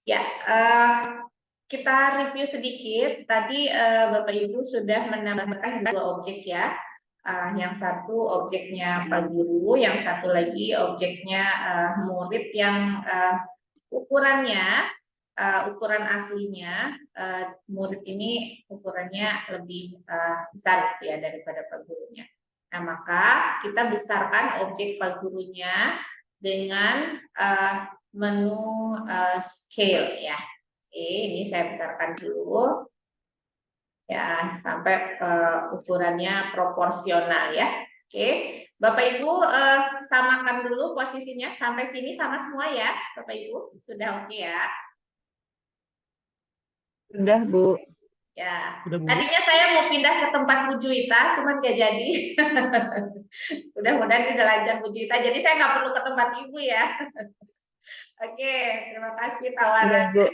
Ya, kita review sedikit. Tadi Bapak Ibu sudah menambahkan dua objek ya. Yang satu objeknya Pak Guru, yang satu lagi objeknya murid yang ukurannya, ukuran aslinya murid ini ukurannya lebih besar gitu ya daripada Pak Gurunya. Nah, maka kita besarkan objek Pak Gurunya dengan menu scale ya. Oke, ini saya besarkan dulu ya sampai ukurannya proporsional ya. Oke, Bapak Ibu samakan dulu posisinya sampai sini sama semua ya, Bapak Ibu sudah oke ya. Sudah, Bu. Ya, Udah, Bu. tadinya saya mau pindah ke tempat Bu Juwita, cuman gak jadi. Mudah-mudahan udah lancar Bu Juwita, jadi saya nggak perlu ke tempat Ibu ya. Oke, terima kasih Sudah, tawaran. Bu.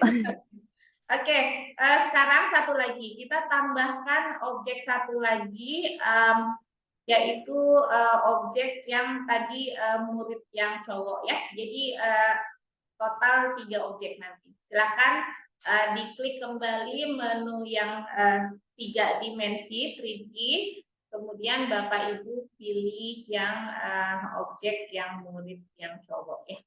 Oke, sekarang satu lagi. Kita tambahkan objek satu lagi, yaitu objek yang tadi murid yang cowok ya. Jadi total 3 objek nanti. Silakan diklik kembali menu yang 3 dimensi 3D. Kemudian Bapak Ibu pilih yang objek yang murid yang cowok ya.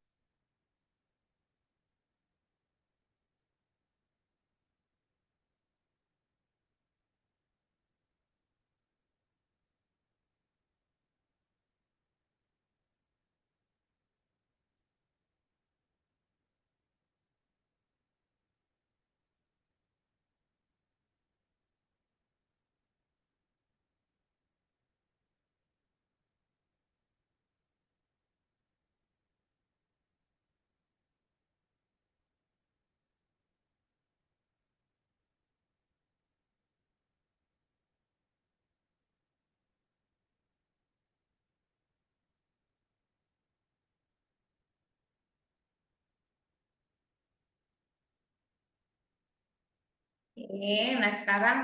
Oke, nah sekarang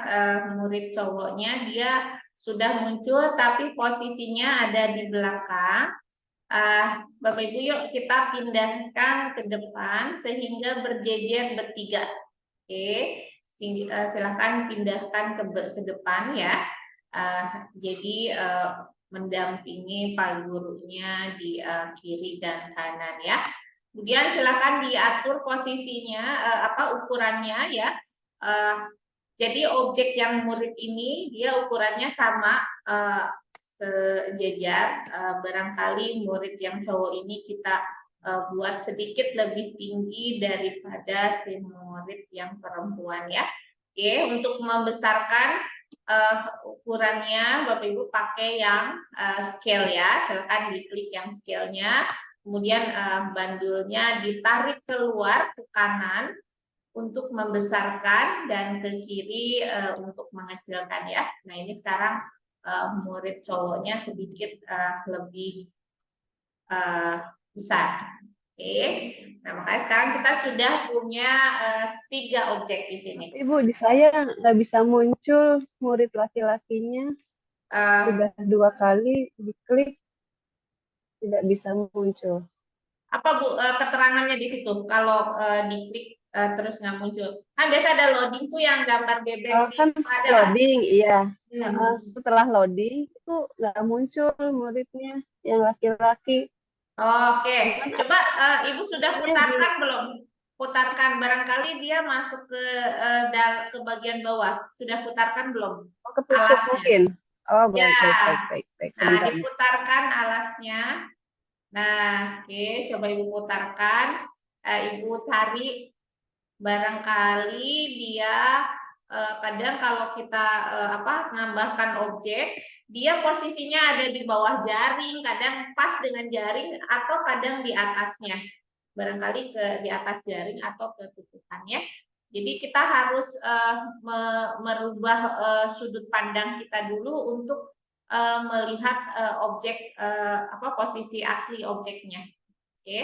murid cowoknya dia sudah muncul tapi posisinya ada di belakang. Bapak Ibu yuk kita pindahkan ke depan sehingga berjejer bertiga. Oke, silakan pindahkan ke depan ya. Jadi mendampingi Pak Gurunya di kiri dan kanan ya. Kemudian silakan diatur posisinya ukurannya ya. Jadi objek yang murid ini dia ukurannya sama sejajar. Barangkali murid yang cowok ini kita buat sedikit lebih tinggi daripada si murid yang perempuan ya. Oke, untuk membesarkan ukurannya Bapak Ibu pakai yang scale ya. Silakan diklik yang scale-nya. Kemudian bandulnya ditarik keluar ke kanan untuk membesarkan dan ke kiri untuk mengecilkan ya. Nah ini sekarang murid cowoknya sedikit lebih besar. Oke, nah makanya sekarang kita sudah punya 3 objek di sini. Ibu, di saya nggak bisa muncul murid laki-lakinya. Sudah 2 kali diklik, tidak bisa muncul. Apa Bu keterangannya di situ? Kalau diklik terus nggak muncul. Kan biasa ada loading tuh yang gambar bebek Kan ada loading, iya. Hmm. Setelah loading itu nggak muncul muridnya yang laki-laki. Oke, coba Ibu sudah putarkan Di belum? Putarkan, barangkali dia masuk ke bagian bawah. Sudah putarkan belum ketutup alasnya? mungkin. Oh, Ya, baik. nah Sebentar. diputarkan alasnya. Nah, oke, coba Ibu putarkan. Ibu cari, barangkali dia kadang kalau kita menambahkan objek, dia posisinya ada di bawah jaring, kadang pas dengan jaring atau kadang di atasnya. Barangkali di atas jaring atau ke tutupannya. Jadi kita harus merubah sudut pandang kita dulu untuk melihat objek posisi asli objeknya. Oke,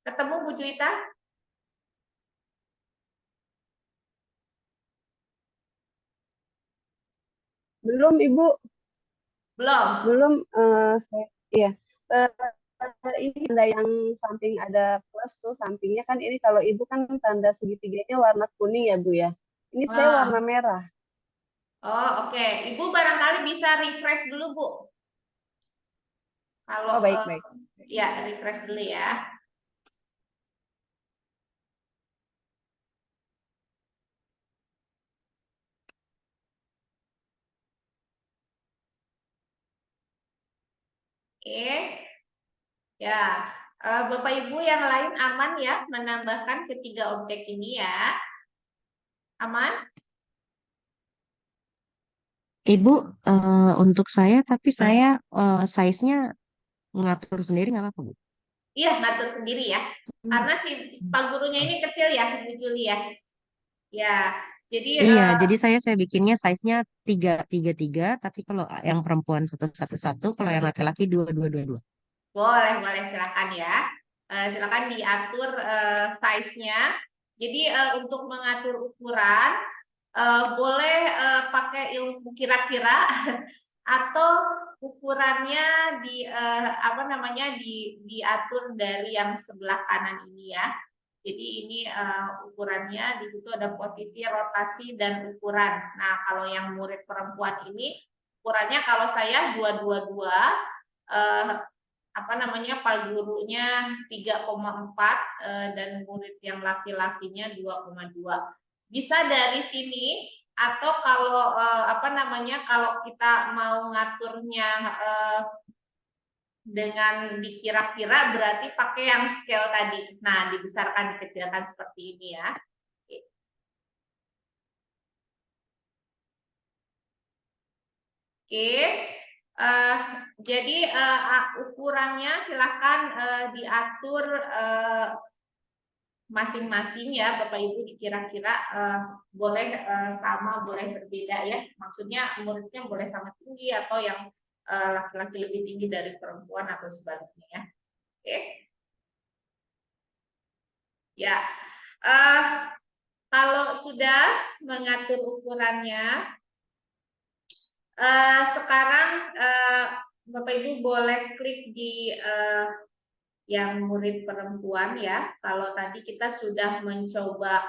ketemu Bu Juwita? Belum, Ibu. Belum. Belum. Iya. ini tanda yang samping ada plus tuh, sampingnya kan ini kalau ibu kan tanda segitiganya warna kuning ya Bu ya. Ini saya warna merah. Oh, oke. Ibu barangkali bisa refresh dulu, Bu. Kalau Oh, baik, baik. Ya, refresh dulu ya. Oke. Ya, Bapak Ibu yang lain aman ya menambahkan ketiga objek ini ya? Aman? Ibu, untuk saya, tapi saya size-nya ngatur sendiri nggak apa-apa, Bu? Iya, ngatur sendiri ya. Karena si Pak Gurunya ini kecil ya, Bu Juli ya. Ya, jadi Iya, jadi saya bikinnya size-nya tiga tiga tiga, tapi kalau yang perempuan satu satu satu, kalau yang laki-laki dua dua dua dua. boleh silakan ya. Silakan diatur size-nya. Jadi untuk mengatur ukuran boleh pakai ilmu kira-kira atau ukurannya apa namanya diatur dari yang sebelah kanan ini ya. Jadi ini ukurannya di situ ada posisi rotasi dan ukuran. Nah, kalau yang murid perempuan ini ukurannya kalau saya 222 apa namanya Pak gurunya 3,4 dan murid yang laki-lakinya 2,2. Bisa dari sini atau kalau apa namanya kalau kita mau ngaturnya dengan dikira-kira berarti pakai yang scale tadi. Nah, dibesarkan dikecilkan seperti ini ya. Oke. Jadi ukurannya silahkan diatur masing-masing ya Bapak Ibu dikira-kira boleh sama boleh berbeda ya. Maksudnya muridnya boleh sama tinggi atau yang laki-laki lebih tinggi dari perempuan atau sebaliknya ya. Oke. Ya. Kalau sudah mengatur ukurannya sekarang Bapak Ibu boleh klik di yang murid perempuan ya. Kalau tadi kita sudah mencoba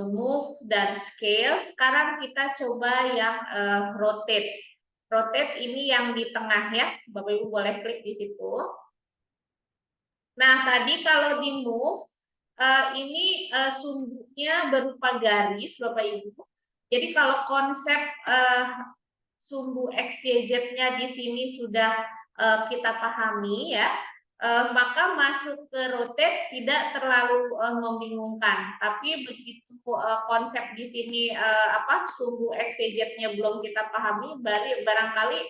move dan scale, sekarang kita coba yang rotate. Rotate ini yang di tengah ya. Bapak Ibu boleh klik di situ. Nah, tadi kalau di move ini sumbunya berupa garis Bapak Ibu. Jadi kalau konsep sumbu XYZ-nya di sini sudah kita pahami ya, maka masuk ke rotate tidak terlalu membingungkan. Tapi begitu konsep di sini apa sumbu XYZ-nya belum kita pahami, barangkali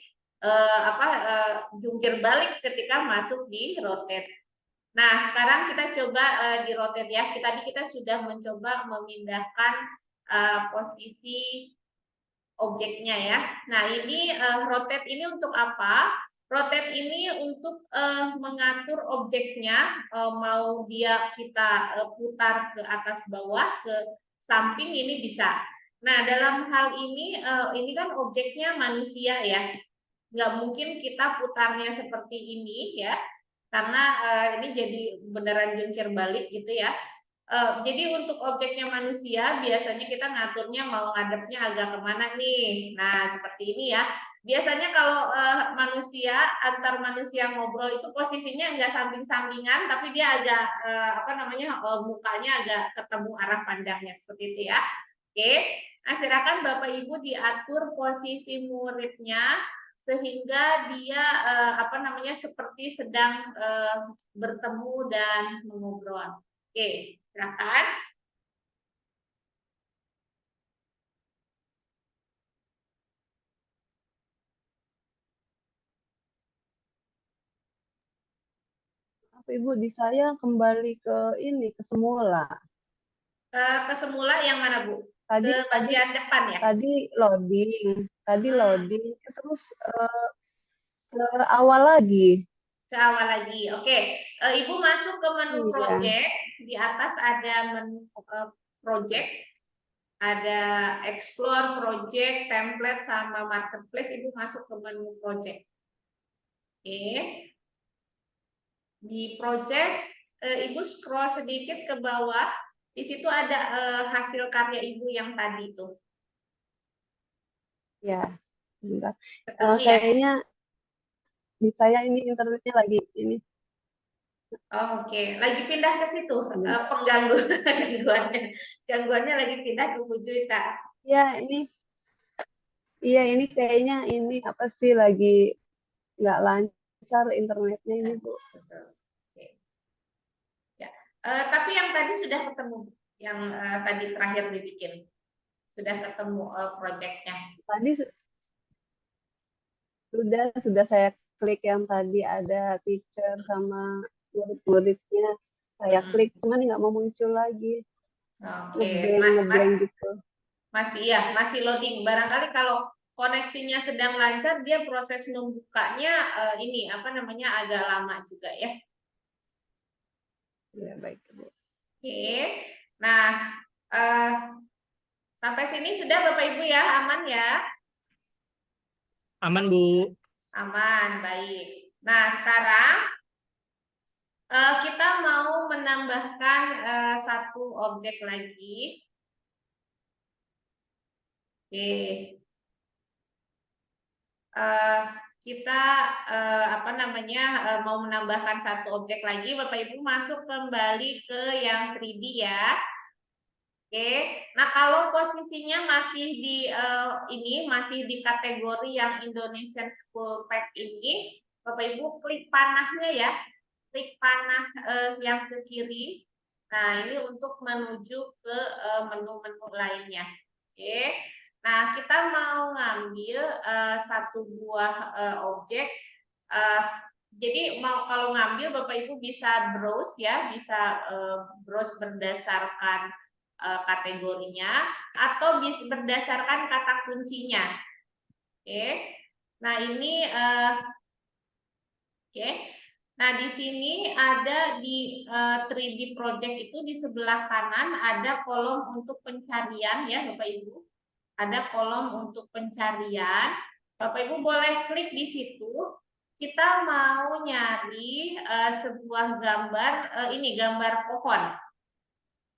jungkir balik ketika masuk di rotate. Nah, sekarang kita coba di rotate ya. Tadi kita sudah mencoba memindahkan posisi objeknya ya. Nah, ini rotate ini untuk apa? Rotate ini untuk mengatur objeknya, mau dia kita putar ke atas bawah, ke samping ini bisa. Nah, dalam hal ini kan objeknya manusia ya. Nggak mungkin kita putarnya seperti ini ya, karena ini jadi beneran jungkir balik gitu ya. Jadi untuk objeknya manusia biasanya kita ngaturnya mau ngadepnya agak kemana nih. Nah seperti ini ya. Biasanya kalau antar manusia ngobrol itu posisinya nggak samping-sampingan, tapi dia agak apa namanya mukanya agak ketemu arah pandangnya seperti itu ya. Oke. Nah silakan Bapak Ibu diatur posisi muridnya sehingga dia apa namanya seperti sedang bertemu dan mengobrol. Oke, silakan. Apa Ibu di saya kembali ke ini ke semula. Ke semula yang mana Bu? Tadi Ke bagian depan ya? Tadi loading, terus ke awal lagi. Ke awal lagi. Oke, Ibu masuk ke menu Iya. project. Di atas ada menu project, ada explore project, template sama marketplace. Ibu masuk ke menu project. Oke. Di project, Ibu scroll sedikit ke bawah. Di situ ada hasil karya Ibu yang tadi tuh. Ya, bentar. Ketemu ya? Kayaknya di saya ini internetnya lagi ini. Oh, Oke, lagi pindah ke situ. Pengganggu gangguannya lagi pindah ke Bu Juita. Ya, ini kayaknya ini apa sih lagi nggak lancar internetnya ini, Bu. Betul. Oke. Ya. Tapi yang tadi sudah ketemu, yang tadi terakhir dibikin. Sudah ketemu proyeknya. Tadi sudah saya klik yang tadi ada teacher sama murid-muridnya. Saya klik, cuman nggak mau muncul lagi. Oke, Ngeblank gitu. masih loading. Barangkali kalau koneksinya sedang lancar, dia proses membukanya ini apa namanya agak lama juga ya. Ya, baik, Bu. Oke. Nah, sampai sini sudah Bapak Ibu ya, aman ya? Aman, Bu. Aman, baik. Nah, sekarang kita mau menambahkan satu objek lagi. Oke. Kita apa namanya mau menambahkan satu objek lagi. Bapak Ibu masuk kembali ke yang 3D ya. Oke. Nah, kalau posisinya masih di ini masih di kategori yang Indonesian School Pack ini, Bapak Ibu klik panahnya ya. Klik panah yang ke kiri. Nah, ini untuk menuju ke menu-menu lainnya. Oke. Nah, kita mau ngambil satu buah objek. Jadi kalau ngambil Bapak Ibu bisa browse ya, bisa browse berdasarkan kategorinya atau bisa berdasarkan kata kuncinya. Oke. Nah, ini oke. Nah, di sini ada di 3D Project itu di sebelah kanan ada kolom untuk pencarian ya Bapak Ibu. Ada kolom untuk pencarian. Bapak Ibu boleh klik di situ. Kita mau nyari sebuah gambar, ini gambar pohon.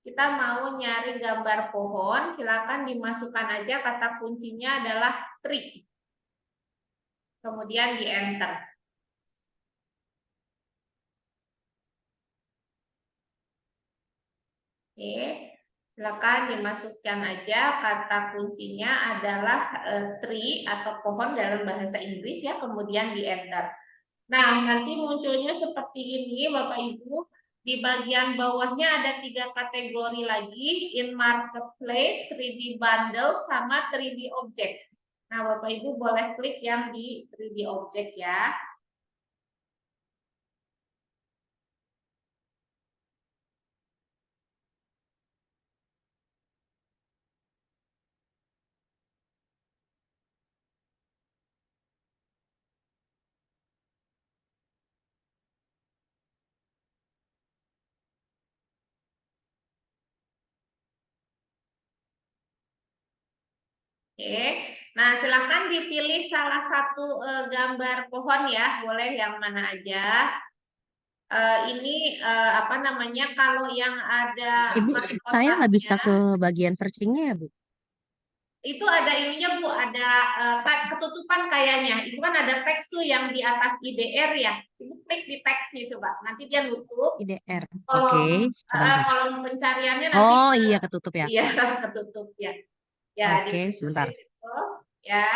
Kita mau nyari gambar pohon, silakan dimasukkan aja kata kuncinya adalah tree. Kemudian di enter. Oke, silakan dimasukkan aja kata kuncinya adalah tree atau pohon dalam bahasa Inggris ya, kemudian di enter. Nah, nanti munculnya seperti ini Bapak Ibu. Di bagian bawahnya ada 3 kategori lagi, in marketplace, 3D bundle, sama 3D object. Nah, Bapak Ibu boleh klik yang di 3D object ya. Oke, nah silakan dipilih salah satu gambar pohon ya, boleh yang mana aja. Ini apa namanya, kalau yang ada Ibu, saya nggak bisa kotaknya, ke bagian searchingnya ya, Bu. itu ada ininya Bu, ada ketutupan kayaknya. Itu kan ada teks tuh yang di atas IDR ya. Ibu klik di teksnya coba, nanti dia nutup. IDR. Kolom Oke, sebentar. kolom pencariannya nanti Oh iya, ketutup ya. iya ketutup ya. Ya, Oke, sebentar. itu ya.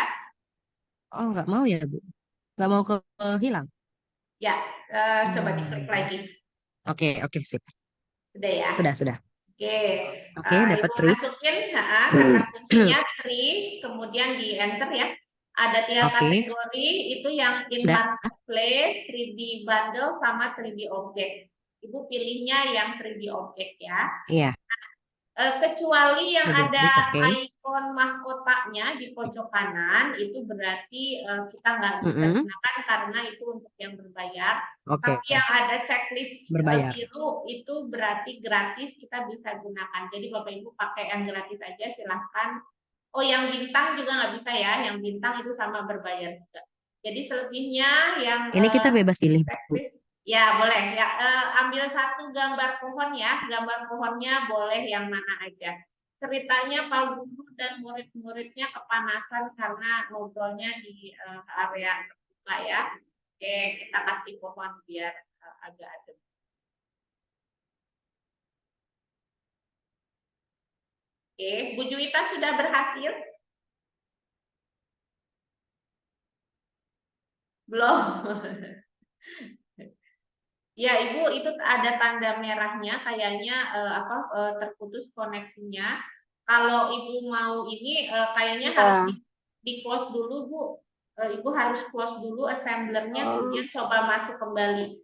Oh, nggak mau ya, Bu. Nggak mau ke hilang. Ya, coba diklik lagi. Oke, sip. Sudah ya. Sudah. Oke, Oke, dapat Ibu tree. masukin kata kuncinya tree, kemudian di enter ya. Ada 3 Oke, kategori, itu yang in sudah. marketplace, 3D bundle, sama 3D object. Ibu pilihnya yang 3D object ya. Iya, Kecuali yang 3D ada object, oke. ikon mahkotanya di pojok kanan, itu berarti kita nggak bisa gunakan karena itu untuk yang berbayar. Oke, Tapi yang ada checklist berbayar. biru itu berarti gratis, kita bisa gunakan. Jadi Bapak Ibu pakai yang gratis aja silahkan. Oh, yang bintang juga nggak bisa ya, yang bintang itu sama berbayar juga. Jadi selebihnya yang Ini kita bebas pilih, Bu. checklist, Ya, boleh ya. Ambil satu gambar pohon ya. Gambar pohonnya boleh yang mana aja. Ceritanya Pak Guru dan murid-muridnya kepanasan karena ngobrolnya di area terbuka ya. Oke, kita kasih pohon biar agak adem. Oke, Bu Juwita sudah berhasil? Belum. Ya, Ibu, itu ada tanda merahnya, kayaknya terputus koneksinya. Kalau Ibu mau ini, kayaknya harus Ya. di close dulu, Bu. Ibu harus close dulu assemblernya, Oh, kemudian coba masuk kembali.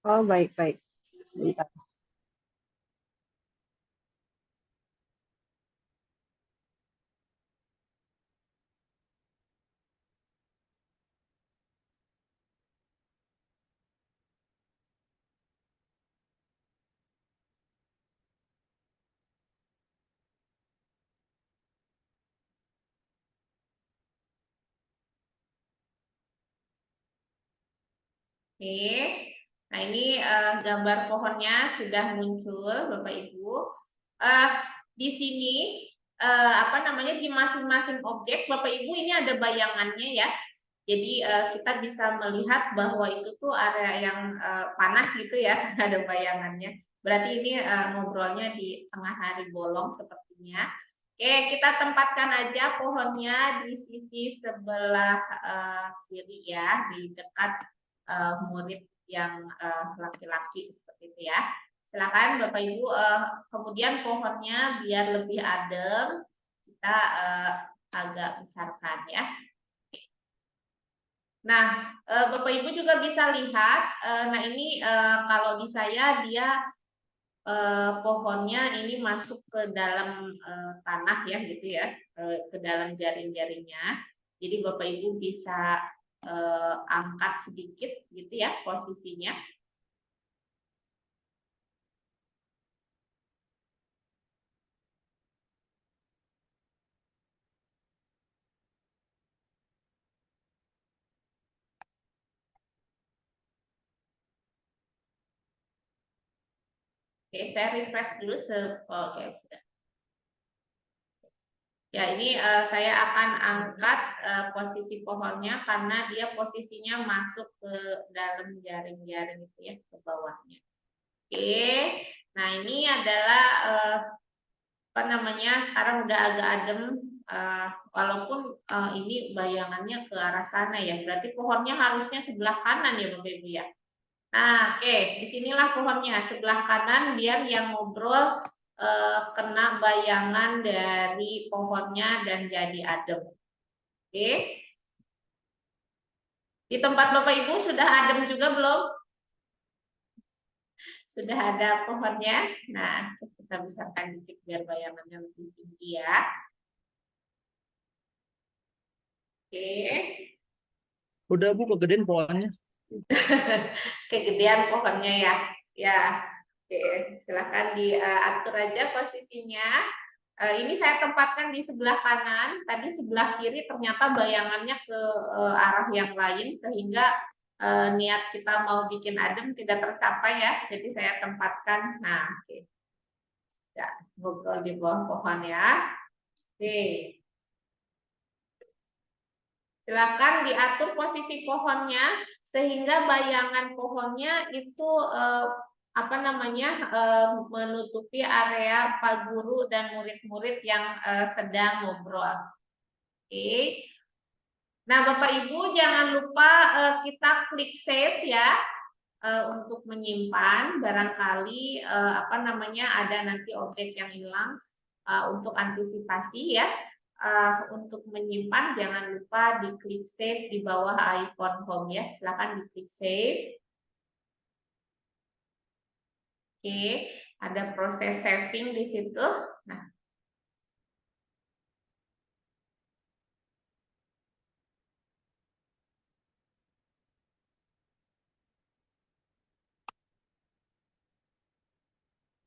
oh baik-baik. Sebentar. Oke, nah ini gambar pohonnya sudah muncul, Bapak Ibu. Eh, di sini apa namanya di masing-masing objek, Bapak Ibu ini ada bayangannya ya. Jadi kita bisa melihat bahwa itu tuh area yang panas gitu ya, ada bayangannya. Berarti ini ngobrolnya di tengah hari bolong sepertinya. Oke, kita tempatkan aja pohonnya di sisi sebelah kiri ya, di dekat murid yang laki-laki seperti itu ya. Silakan Bapak Ibu, kemudian pohonnya biar lebih adem, kita agak besarkan ya. Nah, Bapak Ibu juga bisa lihat, nah ini kalau di saya dia pohonnya ini masuk ke dalam tanah ya gitu ya, ke dalam jaring-jaringnya. Jadi Bapak Ibu bisa angkat sedikit gitu ya posisinya. Oke, saya refresh dulu. Oke, sudah. Ya, ini saya akan angkat posisi pohonnya karena dia posisinya masuk ke dalam jaring-jaring itu ya, ke bawahnya. Oke, nah ini adalah apa namanya, sekarang udah agak adem, walaupun ini bayangannya ke arah sana ya, berarti pohonnya harusnya sebelah kanan ya Bapak Ibu ya. Nah, oke, disinilah pohonnya sebelah kanan biar yang ngobrol kena bayangan dari pohonnya dan jadi adem. Oke. Di tempat Bapak Ibu sudah adem juga belum? Sudah ada pohonnya. Nah, kita besarkan dikit biar bayangannya lebih tinggi ya. Oke. Udah Bu, kegedean pohonnya. Kegedean pohonnya ya. Ya. Oke, silakan diatur aja posisinya. Ini saya tempatkan di sebelah kanan, tadi sebelah kiri ternyata bayangannya ke arah yang lain sehingga niat kita mau bikin adem tidak tercapai ya. Jadi saya tempatkan, nah oke. Ya, ngobrol di bawah pohon ya. Oke. Silakan diatur posisi pohonnya sehingga bayangan pohonnya itu apa namanya menutupi area Pak Guru dan murid-murid yang sedang ngobrol. Oke. Nah, Bapak Ibu jangan lupa kita klik save ya untuk menyimpan. Barangkali apa namanya ada nanti objek yang hilang untuk antisipasi ya. Untuk menyimpan jangan lupa diklik save di bawah icon home ya. Silakan diklik save. Oke, ada proses saving di situ. Nah,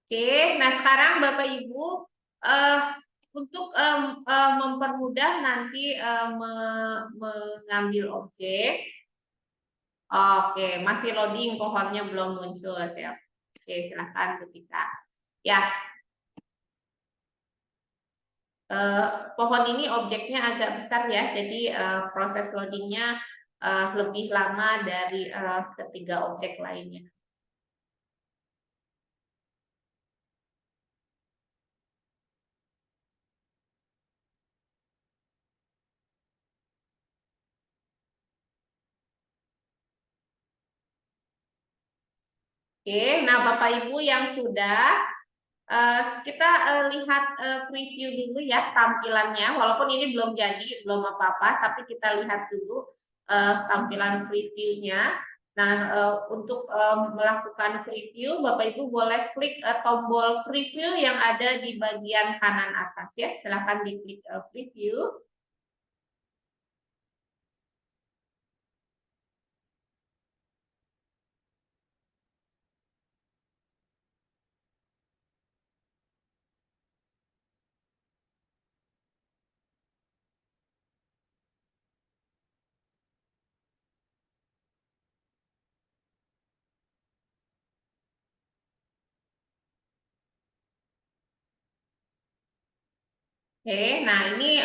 oke, nah sekarang Bapak Ibu untuk mempermudah nanti mengambil objek, Oke, masih loading, pohonnya belum muncul. Siap. Oke, silahkan ketika. Ya, pohon ini objeknya agak besar ya, jadi proses loadingnya lebih lama dari ketiga objek lainnya. Oke, nah Bapak Ibu yang sudah kita lihat preview dulu ya tampilannya, walaupun ini belum jadi, belum apa-apa, tapi kita lihat dulu tampilan previewnya. Nah, untuk melakukan preview, Bapak Ibu boleh klik tombol preview yang ada di bagian kanan atas ya. Silahkan diklik preview. Oke, nah ini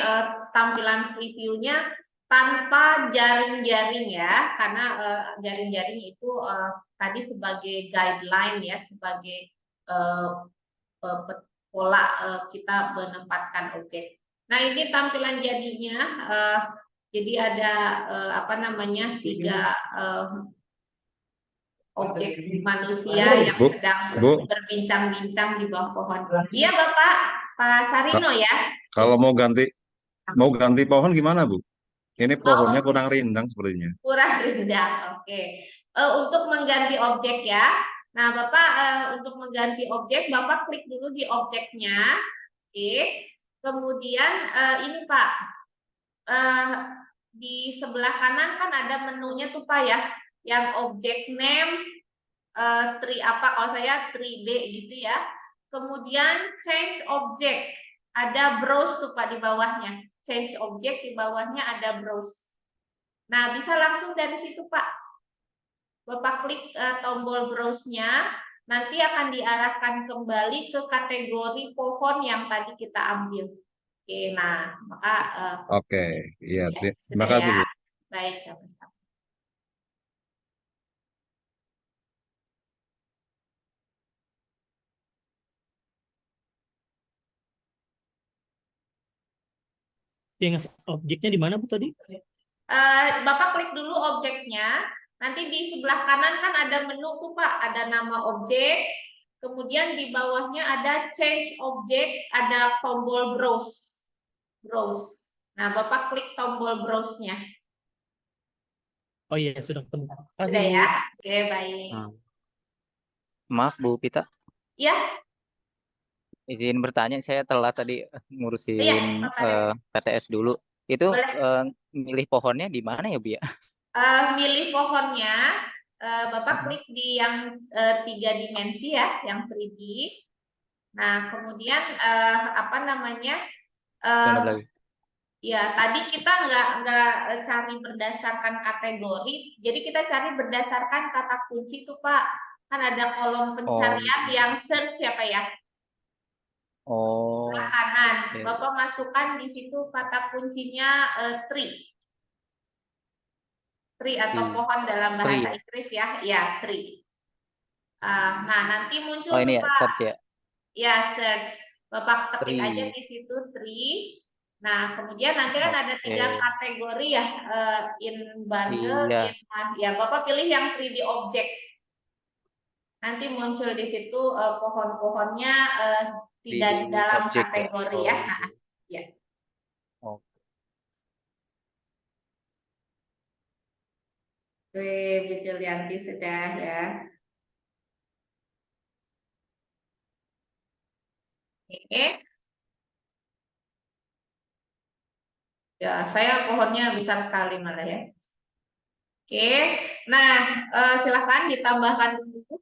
tampilan previewnya tanpa jaring-jaring ya, karena jaring-jaring itu tadi sebagai guideline ya, sebagai pola kita menempatkan objek. Nah ini tampilan jadinya, jadi ada apa namanya 3 objek manusia yang sedang berbincang-bincang di bawah pohon. Iya Bapak, Pak Sarino ya. Kalau mau ganti pohon gimana, Bu? Ini pohonnya kurang rindang sepertinya. Kurang rindang, oke. Untuk mengganti objek ya. Nah, Bapak untuk mengganti objek, Bapak klik dulu di objeknya. Oke. Kemudian ini Pak, di sebelah kanan kan ada menunya tuh Pak ya, yang objek name, apa kalau saya 3D gitu ya. Kemudian change object, ada browse tuh Pak di bawahnya. Change object di bawahnya ada browse. Nah, bisa langsung dari situ Pak. Bapak klik tombol browse-nya, nanti akan diarahkan kembali ke kategori pohon yang tadi kita ambil. Oke, nah, maka Oke, iya, ya, terima sudah kasih, ya. Bu. Baik, sama-sama. Yang objeknya di mana Bu tadi? Bapak klik dulu objeknya, nanti di sebelah kanan kan ada menu tuh Pak, ada nama objek, kemudian di bawahnya ada change object, ada tombol browse. Browse. Nah, Bapak klik tombol browse-nya. Oh iya, sudah ketemu. Sudah ya? Oke, baik. Maaf Bu Pita, Ya, izin bertanya, saya telat tadi ngurusin iya, PTS dulu. Itu boleh. milih pohonnya di mana ya Bu ya? Milih pohonnya, Bapak klik di yang 3 dimensi ya, yang 3D. Nah, kemudian apa namanya? Download lagi. Ya, tadi kita nggak cari berdasarkan kategori, jadi kita cari berdasarkan kata kunci tuh Pak. Kan ada kolom pencarian yang search ya Pak ya. Oh. Sebelah kanan, Iya. Bapak masukkan di situ kata kuncinya tree. Tree atau pohon dalam bahasa Inggris ya, ya tree. Nah, nanti muncul Oh ini tuh ya, Pak. search ya? Ya, search. Bapak ketik Tree. aja di situ tree. Nah, kemudian nanti kan ada 3 kategori ya, in bundle, Iya. ya Bapak pilih yang 3D object. Nanti muncul di situ pohon-pohonnya tidak di dalam object kategori ya. Nah, ya. Oh. Oke, Bu Julianti sudah ya. Oke. Ya, saya pohonnya besar sekali malah ya. Oke, nah silakan ditambahkan dulu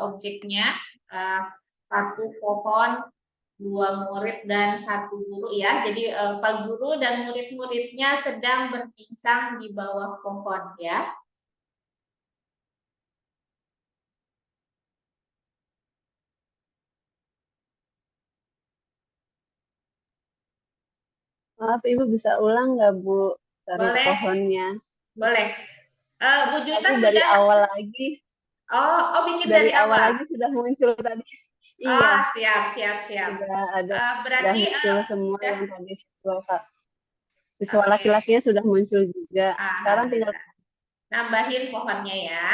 objeknya, 1 pohon, 2 murid dan 1 guru ya. Jadi Pak Guru dan murid-muridnya sedang berbincang di bawah pohon ya. Maaf, Ibu bisa ulang nggak, Bu? Cari Boleh, pohonnya. boleh. Bu Juwita Tadi dari sudah, awal lagi, oh bikin dari dari awal awal. lagi sudah muncul tadi. Iya, Oh, siap. sudah ada, sudah Berarti muncul semua udah, yang tadi siswa oke. laki-lakinya sudah muncul juga. Sekarang tinggal Nambahin pohonnya ya.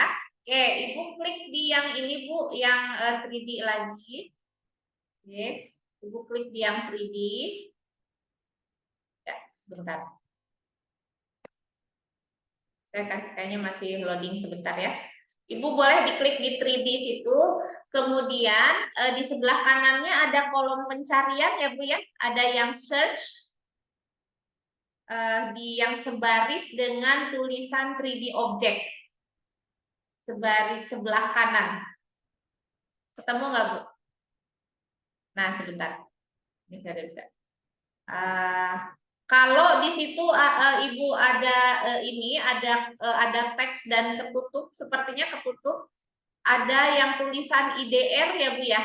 Oke, Ibu klik di yang ini Bu, yang 3D lagi. Oke, Ibu klik di yang 3D. Ya, sebentar. Saya kayaknya masih loading sebentar ya. Ibu boleh diklik di 3D situ. Kemudian di sebelah kanannya ada kolom pencarian ya Bu ya. Ada yang search. Yang sebaris dengan tulisan 3D object. Sebaris sebelah kanan. Ketemu nggak Bu? Nah, sebentar. Ini saya udah bisa. Kalau di situ Ibu ada ada teks dan ketutup, sepertinya ketutup. Ada yang tulisan IDR ya Bu ya.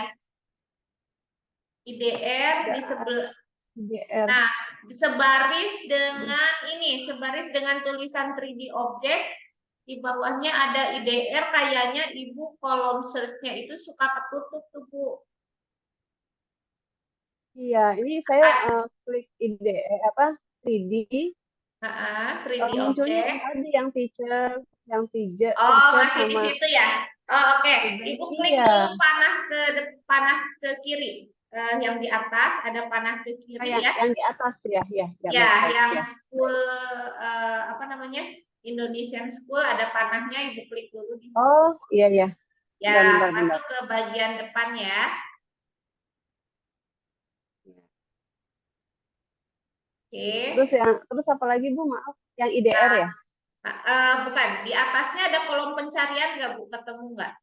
IDR di sebelah. GR. Nah, sebaris dengan sebaris dengan tulisan 3D object. Di bawahnya ada IDR, kayaknya Ibu kolom search-nya itu suka ketutup tuh Bu. Iya, ini saya klik ide 3D. 3D Munculnya object. yang tadi yang teacher, Oh, teacher masih di sama situ ya. Oh, oke. Ibu klik iya. dulu panah ke kiri. Yang di atas ada panah ke kiri ya. Yang di atas ya, Ya, baik, yang ya. school apa namanya? Indonesian School ada panahnya, Ibu klik dulu di situ. Oh, iya. Ya, Bentar. masuk ke bagian depan ya. Oke. Terus apa lagi Bu? Maaf, yang IDR ya? Bukan, di atasnya ada kolom pencarian nggak Bu? Ketemu nggak?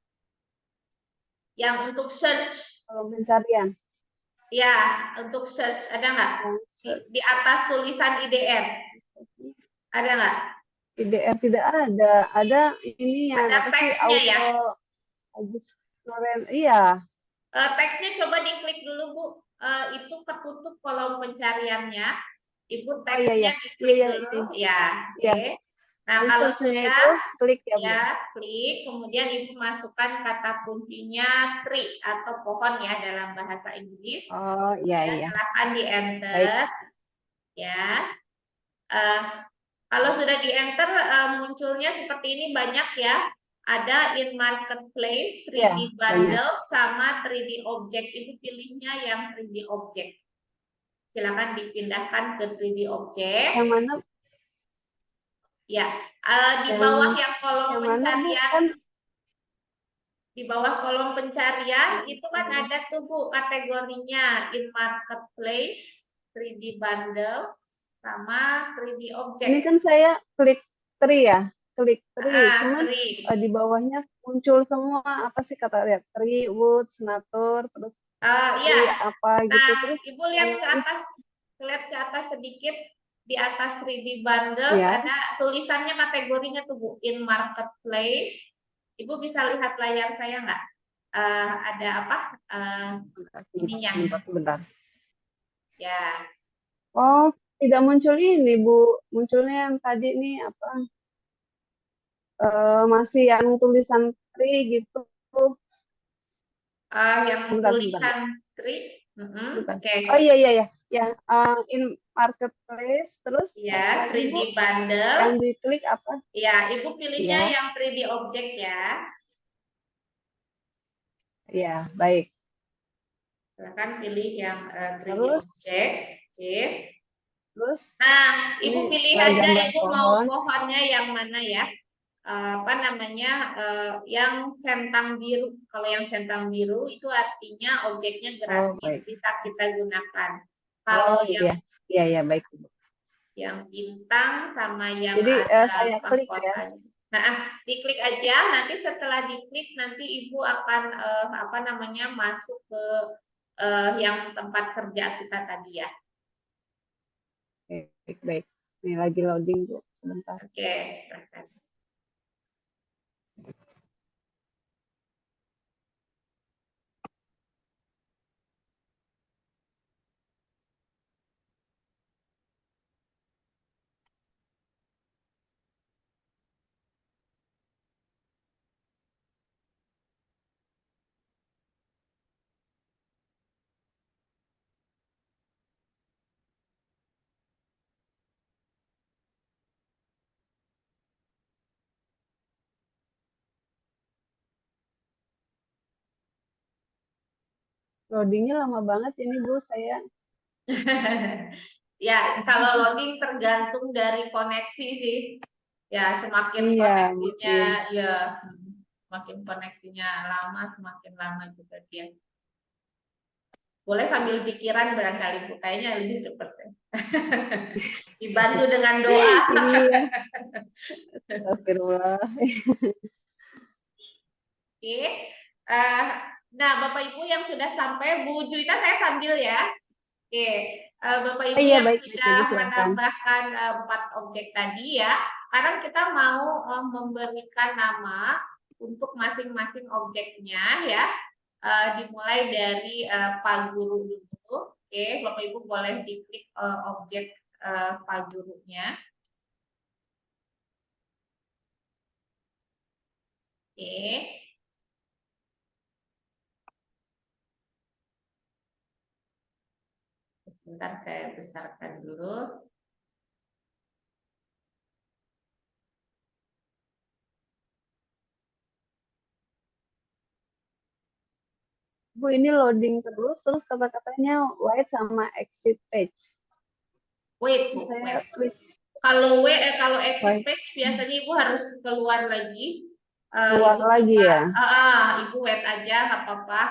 Yang untuk search. Kolom pencarian. Ya, untuk search ada nggak? Di atas tulisan IDR. Ada nggak? IDR tidak ada. Ada ini yang ada apa sih? teksnya ya. Iya. Teksnya coba diklik dulu Bu. Itu ketutup kolom pencariannya. Ibu teksnya diklik dulu. Ya, oke. Nah, kalau sudah itu klik ya, Bu. Ya, klik. Kemudian Ibu masukkan kata kuncinya tree atau pohon ya dalam bahasa Inggris. Oh, iya. Silakan di enter. Baik. Ya. Kalau sudah di enter munculnya seperti ini banyak ya. Ada in marketplace, 3D bundle sama 3D object. Ibu pilihnya yang 3D object. Silakan dipindahkan ke 3D object. Yang mana? Ya, di bawah yang kolom pencarian. Di bawah kolom pencarian itu kan ada tuh Bu kategorinya in marketplace, 3D bundles sama 3D object. Ini kan saya klik tree ya, cuman di bawahnya muncul semua apa sih kata lihat tree, wood, nature, terus apa gitu. Terus Ibu lihat ke atas sedikit, di atas 3D bundles ada tulisannya kategorinya tuh Bu, in marketplace. Ibu bisa lihat layar saya nggak? Ada apa? Ininya. Sebentar. Ya. Oh, tidak muncul ini Bu, munculnya yang tadi nih apa? Masih yang tulisan tree gitu. Yang tulisan tree. Oke. Oh iya. Ya, in marketplace terus ya 3D bundles. Yang diklik apa? Ya, Ibu pilihnya yang 3D object ya. Ya, baik. Silakan pilih yang 3D object. Oke. Terus nah, Ibu pilih aja Ibu mau pohonnya yang mana ya. Apa namanya? Yang centang biru. Kalau yang centang biru itu artinya objeknya gratis, bisa kita gunakan. Kalau yang Iya, baik. Yang bintang sama yang jadi, ada saya klik ya. Nah, diklik aja. Nanti setelah diklik nanti Ibu akan apa namanya masuk ke yang tempat kerja kita tadi ya. Baik. Ini lagi loading Bu, sebentar. Oke, silakan. Loadingnya lama banget ini Bu, saya. Ya, kalau loading tergantung dari koneksi sih. Ya, semakin Iya, koneksinya mungkin. ya semakin koneksinya lama, semakin lama juga dia. Boleh sambil pikiran barangkali Bu, kayaknya lebih cepat ya. Dibantu dengan doa. Iya. Astagfirullah. Oke. Nah, Bapak Ibu yang sudah sampai, Bu Juwita saya sambil ya. Oke, Bapak Ibu Iya, yang baik, sudah Ibu, silakan. menambahkan 4 objek tadi ya. Sekarang kita mau memberikan nama untuk masing-masing objeknya ya. Dimulai dari Pak Guru dulu. Oke, Bapak Ibu boleh diklik objek Pak Gurunya. Oke. Sebentar saya besarkan dulu. Bu, ini loading terus kata-katanya wait sama exit page. Wait, Bu. Saya Wait. Kalau exit page biasanya Ibu harus keluar lagi. Keluar Ibu lagi coba, ya? Ibu wait aja, nggak apa-apa.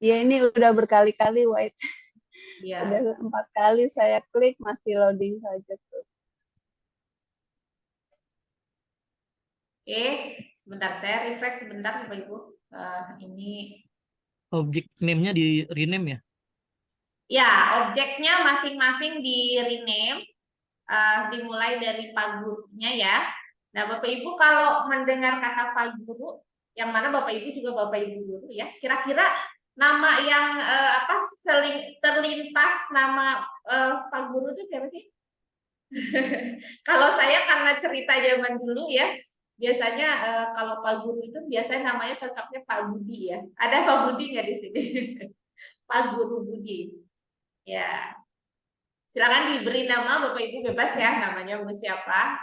Ya, ini udah berkali-kali wait. Ya. Udah 4 kali saya klik masih loading saja tuh. Oke, sebentar saya refresh sebentar Bapak Ibu. Ini Objek name-nya di rename ya? ya, objeknya masing-masing di rename, dimulai dari Pak Gurunya ya. Nah, Bapak Ibu kalau mendengar kata Pak Guru, yang mana Bapak Ibu juga Bapak Ibu guru ya, kira-kira nama yang terlintas nama Pak Guru itu siapa sih? Kalau saya karena cerita zaman dulu ya, biasanya kalau Pak Guru itu biasanya namanya cocoknya Pak Budi ya. Ada Pak Budi nggak di sini? Pak Guru Budi. Ya, silakan diberi nama Bapak Ibu bebas ya, namanya mau siapa.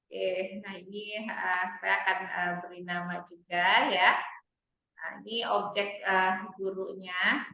Oke, nah ini saya akan beri nama juga ya. Nah, ini objek gurunya.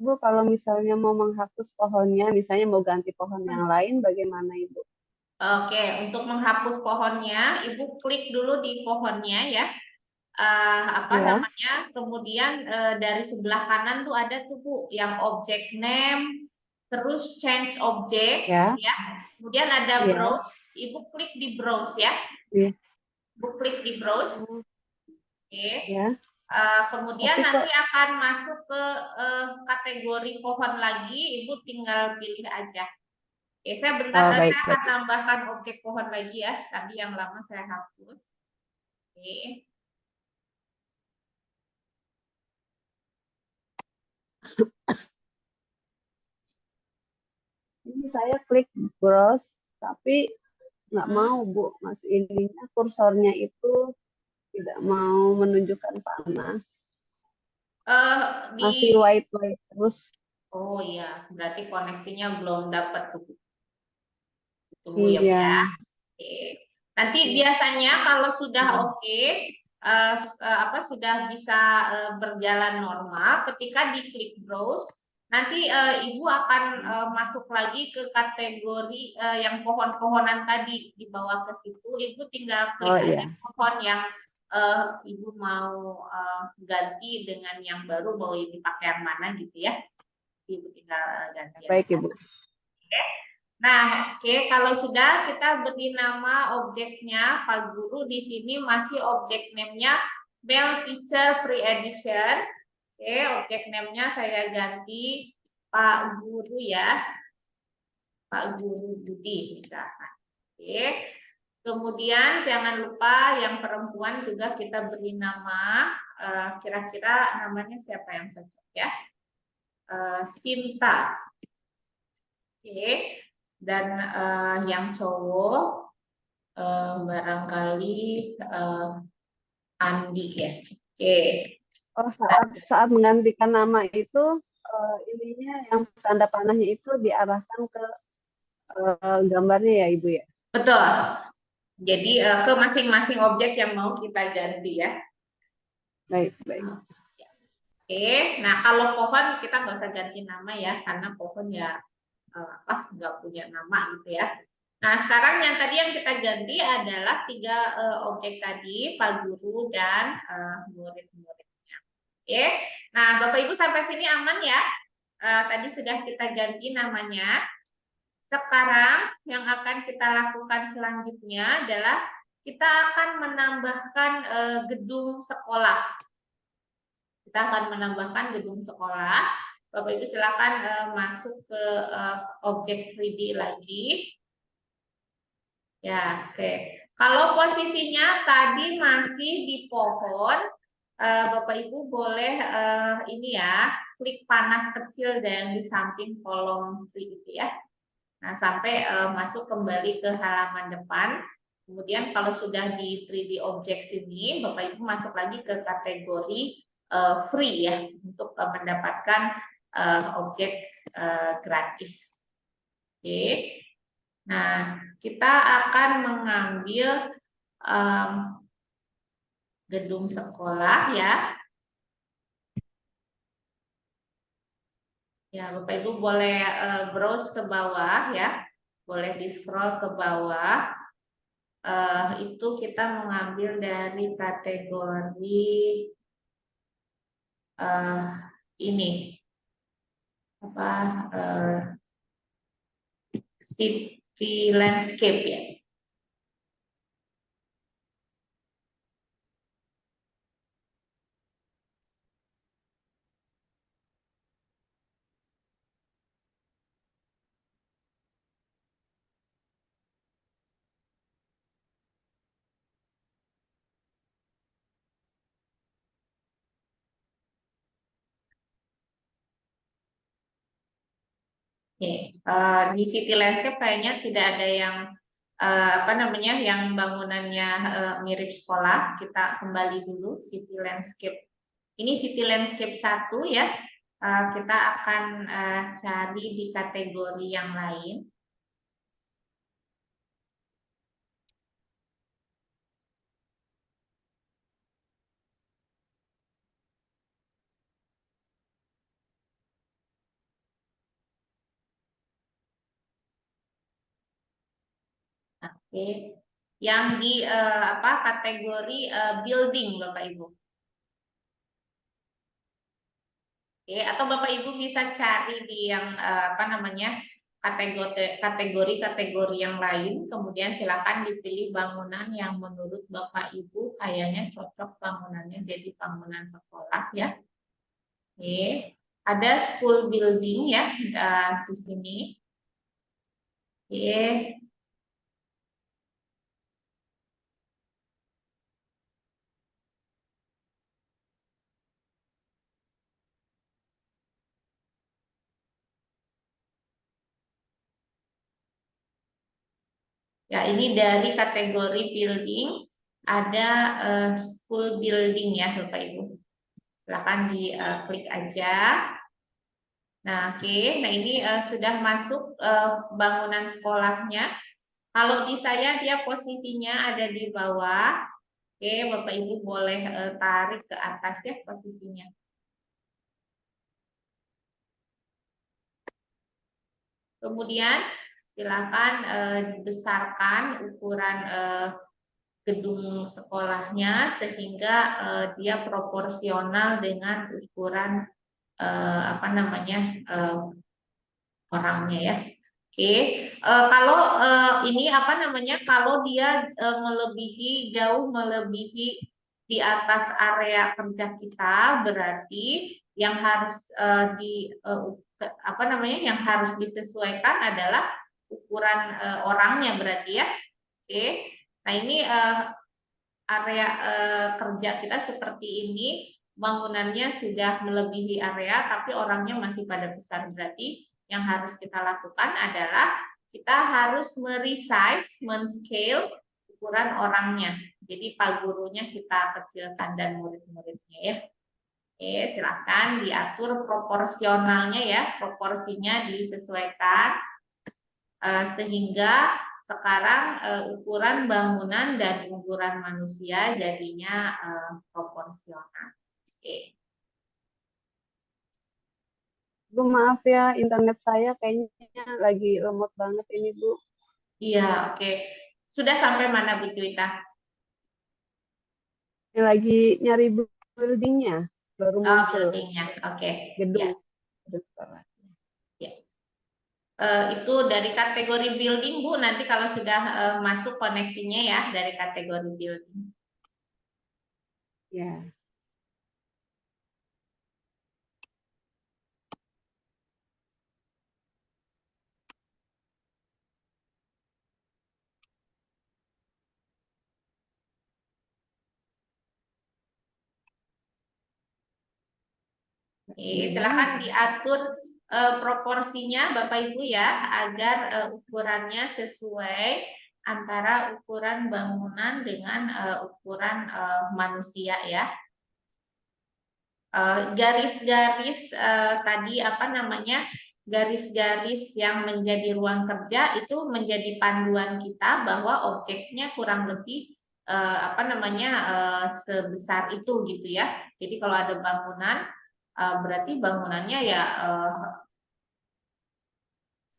Bu, kalau misalnya mau menghapus pohonnya, misalnya mau ganti pohon yang lain, bagaimana Ibu? Oke, untuk menghapus pohonnya, Ibu klik dulu di pohonnya ya. Apa Ya. namanya? Kemudian dari sebelah kanan tuh ada tuh Bu, yang objek name, terus change object Ya. ya. Kemudian ada Ya. browse, Ibu klik di browse ya. Ya. Ibu klik di browse. Oke. Ya. Kemudian Tapi nanti akan masuk ke kategori pohon lagi, Ibu tinggal pilih aja. Oke, saya bentar, saya akan tambahkan objek pohon lagi ya. Tadi yang lama saya hapus. Oke. Ini saya klik browse, tapi nggak mau Bu, Mas, ininya kursornya itu tidak mau menunjukkan panah. Masih white terus. Oh iya, berarti koneksinya belum dapat tuh. Tunggu Iya. ya. Oke. Nanti biasanya kalau sudah oke, sudah bisa berjalan normal, ketika diklik browse, nanti Ibu akan masuk lagi ke kategori yang pohon-pohonan tadi di bawah ke situ. Ibu tinggal klik aja pohon yang Ibu mau ganti dengan yang baru, mau ini pakai yang mana gitu ya. Ibu tinggal ganti. Baik Ibu. Oke. Nah, oke, kalau sudah kita beri nama objeknya Pak Guru, di sini masih objek name-nya Bell Teacher Pre-Edition. Oke, objek name-nya saya ganti Pak Guru ya. Pak Guru Budi misalkan. Oke. Kemudian jangan lupa yang perempuan juga kita beri nama, kira-kira namanya siapa yang cocok ya? Sinta. Oke. Dan yang cowok barangkali Andi ya. Oke. Oh, saat menggantikan nama itu ininya yang tanda panahnya itu diarahkan ke gambarnya ya Ibu ya. Betul. Jadi ke masing-masing objek yang mau kita ganti ya. Baik, baik. Oke, nah kalau pohon kita nggak usah ganti nama ya, karena pohon ya nggak punya nama gitu ya. Nah sekarang yang tadi yang kita ganti adalah 3 objek tadi, Pak Guru dan murid-muridnya. Oke, nah Bapak Ibu sampai sini aman ya? Tadi sudah kita ganti namanya. Sekarang yang akan kita lakukan selanjutnya adalah kita akan menambahkan gedung sekolah. Kita akan menambahkan gedung sekolah. Bapak Ibu silakan masuk ke objek 3D lagi. Ya, oke. Kalau posisinya tadi masih di pohon, Bapak Ibu boleh ini ya, klik panah kecil dan di samping kolom 3 itu ya. Nah, sampai masuk kembali ke halaman depan. Kemudian kalau sudah di 3D object sini, Bapak Ibu masuk lagi ke kategori free ya untuk mendapatkan objek gratis. Oke. Nah, kita akan mengambil gedung sekolah ya. Ya, Bapak Ibu boleh browse ke bawah ya. Boleh di-scroll ke bawah. Itu kita mengambil dari kategori ini apa city landscape ya. Oke, di city landscape kayaknya tidak ada yang apa namanya yang bangunannya mirip sekolah. Kita kembali dulu city landscape. Ini city landscape 1 ya. Kita akan cari di kategori yang lain. Oke, yang di kategori building Bapak Ibu. Oke, atau Bapak Ibu bisa cari di yang apa namanya kategori yang lain, kemudian silakan dipilih bangunan yang menurut Bapak Ibu kayaknya cocok bangunannya jadi bangunan sekolah ya. Oke, ada school building ya di sini. Oke. Ya, ini dari kategori building ada school building ya Bapak Ibu. Silakan diklik aja. Nah, oke. Nah, ini sudah masuk bangunan sekolahnya. Kalau di saya dia posisinya ada di bawah. Oke, Bapak Ibu boleh tarik ke atas ya posisinya. Kemudian silakan besarkan ukuran gedung sekolahnya sehingga dia proporsional dengan ukuran apa namanya orangnya ya. Oke, kalau ini apa namanya kalau dia jauh melebihi di atas area kerja kita, berarti yang harus yang harus disesuaikan adalah ukuran orangnya berarti ya. Oke. Nah, ini area kerja kita seperti ini, bangunannya sudah melebihi area tapi orangnya masih pada besar. Berarti yang harus kita lakukan adalah kita harus meresize, men-scale ukuran orangnya. Jadi pak gurunya kita kecilkan dan murid-muridnya ya. Oke, silakan diatur proporsionalnya ya, proporsinya disesuaikan sehingga sekarang ukuran bangunan dan ukuran manusia jadinya proporsional. Oke. Bu, maaf ya, internet saya kayaknya lagi lemot banget ini, Bu. Iya, oke. Sudah sampai mana Bu Cuita? Lagi nyari buildingnya, baru muncul. Buildingnya, oke. Gedung. Ya. Itu dari kategori building Bu, nanti kalau sudah masuk koneksinya ya dari kategori building. Ya. Silakan diatur proporsinya Bapak Ibu ya, agar ukurannya sesuai antara ukuran bangunan dengan ukuran manusia ya. Garis-garis tadi apa namanya, garis-garis yang menjadi ruang kerja itu menjadi panduan kita bahwa objeknya kurang lebih sebesar itu gitu ya. Jadi kalau ada bangunan berarti bangunannya ya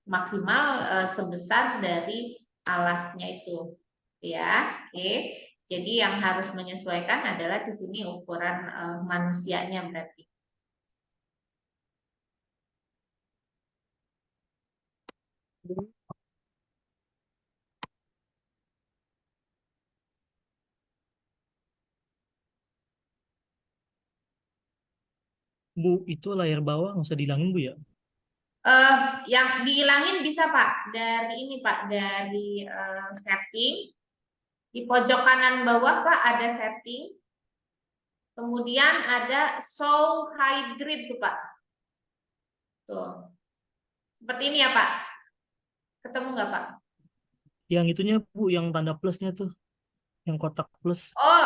maksimal sebesar dari alasnya itu ya. Oke. Jadi yang harus menyesuaikan adalah di sini ukuran manusianya berarti. Bu, itu layar bawah nggak usah dihilangin Bu ya? Yang dihilangin bisa Pak, dari ini Pak, dari setting. Di pojok kanan bawah Pak ada setting. Kemudian ada show hide grid tuh Pak. Tuh. Seperti ini ya Pak. Ketemu nggak Pak? Yang itunya Bu, yang tanda plusnya tuh, yang kotak plus. Oh,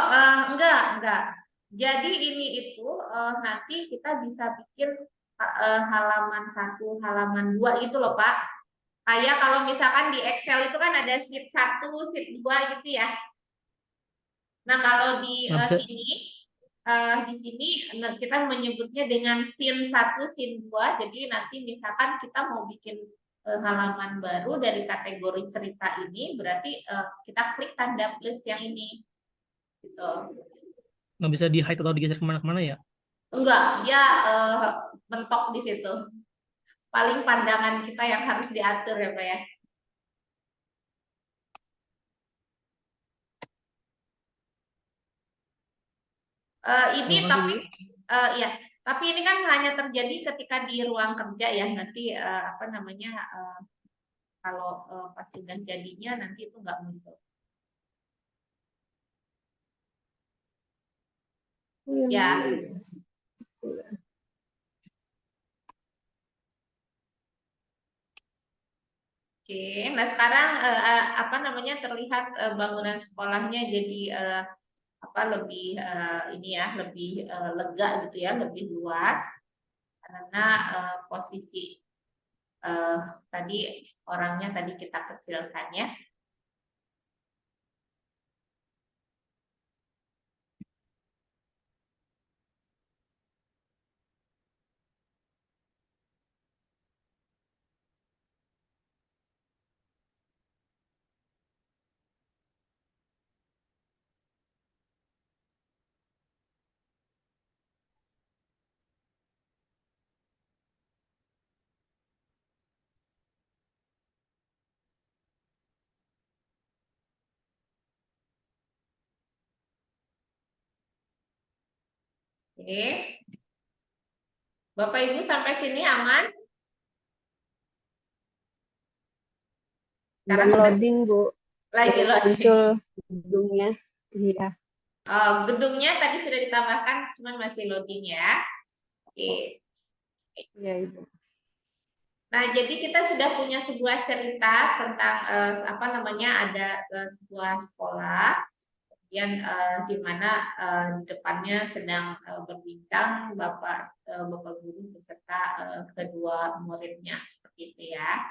enggak. Jadi ini itu nanti kita bisa bikin halaman 1, halaman 2 itu loh Pak. Kayak kalau misalkan di Excel itu kan ada sheet 1, sheet 2 gitu ya. Nah, kalau di sini kita menyebutnya dengan scene 1, scene 2. Jadi nanti misalkan kita mau bikin halaman baru dari kategori cerita ini, berarti kita klik tanda plus yang ini. Gitu. Nggak bisa di hide atau digeser kemana-kemana ya? Enggak, dia mentok di situ. Paling pandangan kita yang harus diatur ya Pak ya. Ini tapi ya, tapi ini kan hanya terjadi ketika di ruang kerja ya. Nanti kalau pas sudah jadinya nanti itu nggak muncul. Ya. Oke, nah sekarang terlihat bangunan sekolahnya jadi lebih ini ya, lebih lega gitu ya, lebih luas karena posisi tadi orangnya tadi kita kecilkan ya. Oke. Bapak Ibu sampai sini aman? Sekarang loading, Bu. Lagi loading. Muncul gedungnya. Iya. Gedungnya tadi sudah ditambahkan, cuman masih loading ya. Oke. Iya, Ibu. Nah, jadi kita sudah punya sebuah cerita tentang apa namanya, ada sebuah sekolah, kemudian di mana di depannya sedang berbincang Bapak Guru beserta kedua muridnya, seperti itu ya.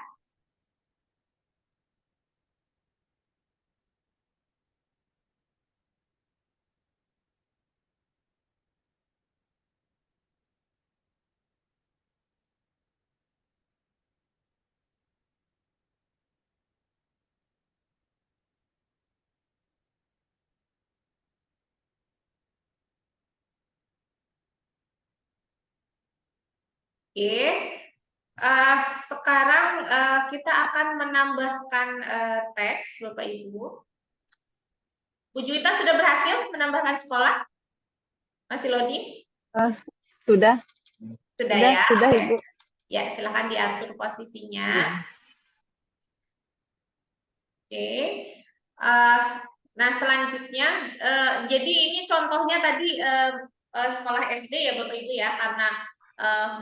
Oke, sekarang kita akan menambahkan teks, Bapak Ibu. Bu Juwita sudah berhasil menambahkan sekolah? Masih loading? Sudah. Sudah ya? Sudah, Ibu. Ya, silakan diatur posisinya. Oke. Nah, selanjutnya, jadi ini contohnya tadi sekolah SD ya Bapak Ibu ya, karena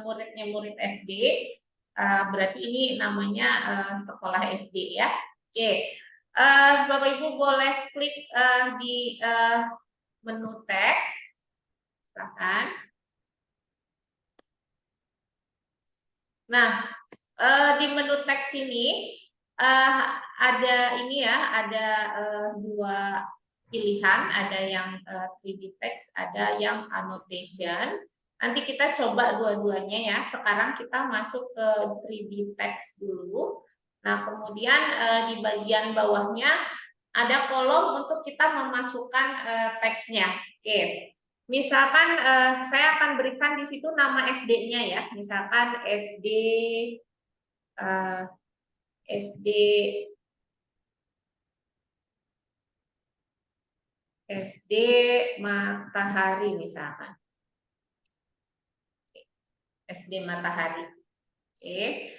muridnya murid SD, berarti ini namanya sekolah SD ya. Oke, Bapak Ibu boleh klik di menu teks, silakan. Nah, di menu teks ini ada ini ya, ada dua pilihan, ada yang 3D text, ada yang annotation. Nanti kita coba dua-duanya ya. Sekarang kita masuk ke 3D text dulu. Nah, kemudian di bagian bawahnya ada kolom untuk kita memasukkan teksnya. Oke. Misalkan saya akan berikan di situ nama SD-nya ya. Misalkan SD SD Matahari misalkan. SD Matahari. Oke.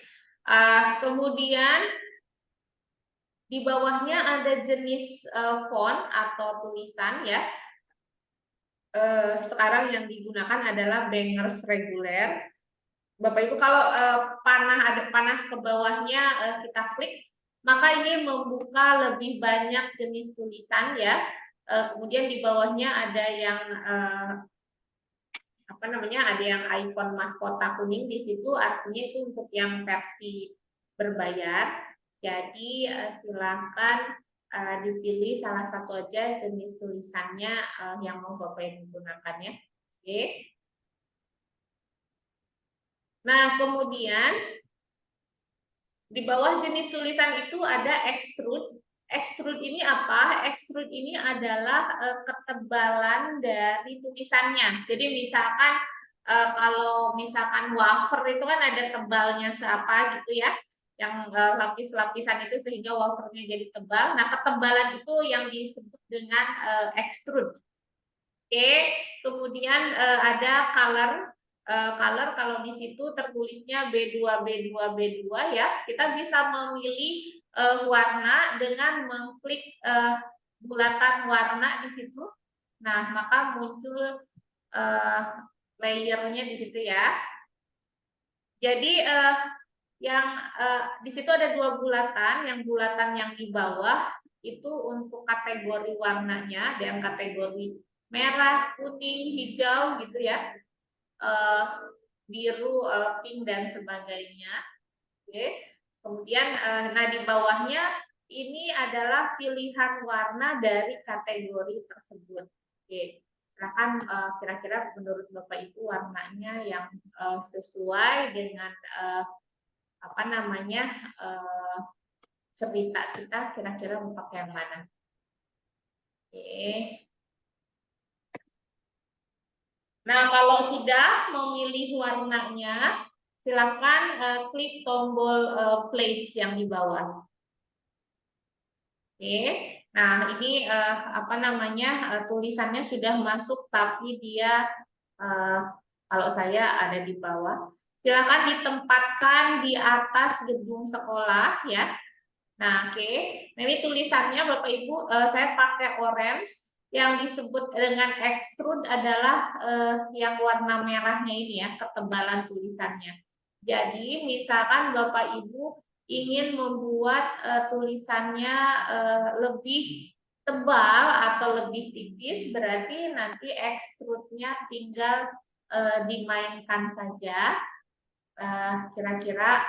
Kemudian di bawahnya ada jenis font atau tulisan ya. Sekarang yang digunakan adalah Bangers reguler. Bapak Ibu kalau ada panah ke bawahnya kita klik, maka ini membuka lebih banyak jenis tulisan ya. Kemudian di bawahnya ada yang apa namanya, ada yang ikon mahkota kuning di situ, artinya itu untuk yang versi berbayar. Jadi silakan dipilih salah satu aja jenis tulisannya yang mau Bapak Ibu gunakan ya. Oke. Nah, kemudian di bawah jenis tulisan itu ada extrude. Extrude ini apa? Extrude ini adalah ketebalan dari tulisannya. Jadi misalkan kalau misalkan wafer itu kan ada tebalnya seapa gitu ya, yang lapis-lapisan itu sehingga wafernya jadi tebal. Nah, ketebalan itu yang disebut dengan extrude. Oke, kemudian ada color. Color kalau di situ tertulisnya B2 B2 B2 ya, kita bisa memilih warna dengan mengklik bulatan warna di situ. Nah, maka muncul layernya di situ ya. Jadi yang di situ ada dua bulatan, yang bulatan yang di bawah itu untuk kategori warnanya, dan kategori merah, kuning, hijau gitu ya. Biru, pink dan sebagainya. Oke. Kemudian nah di bawahnya ini adalah pilihan warna dari kategori tersebut. Oke. Silakan kira-kira menurut Bapak Ibu warnanya yang sesuai dengan apa namanya cerita kita, kira-kira mau pakai yang mana? Oke. Nah, kalau sudah memilih warnanya, silakan klik tombol place yang di bawah. Oke. Nah, ini apa namanya tulisannya sudah masuk, tapi dia Kalau saya ada di bawah. Silakan ditempatkan di atas gedung sekolah ya. Nah, oke. Nah, ini tulisannya Bapak Ibu, saya pakai orange. Yang disebut dengan extrude adalah yang warna merahnya ini ya, ketebalan tulisannya. Jadi, misalkan Bapak Ibu ingin membuat tulisannya lebih tebal atau lebih tipis, berarti nanti extrude-nya tinggal dimainkan saja. Kira-kira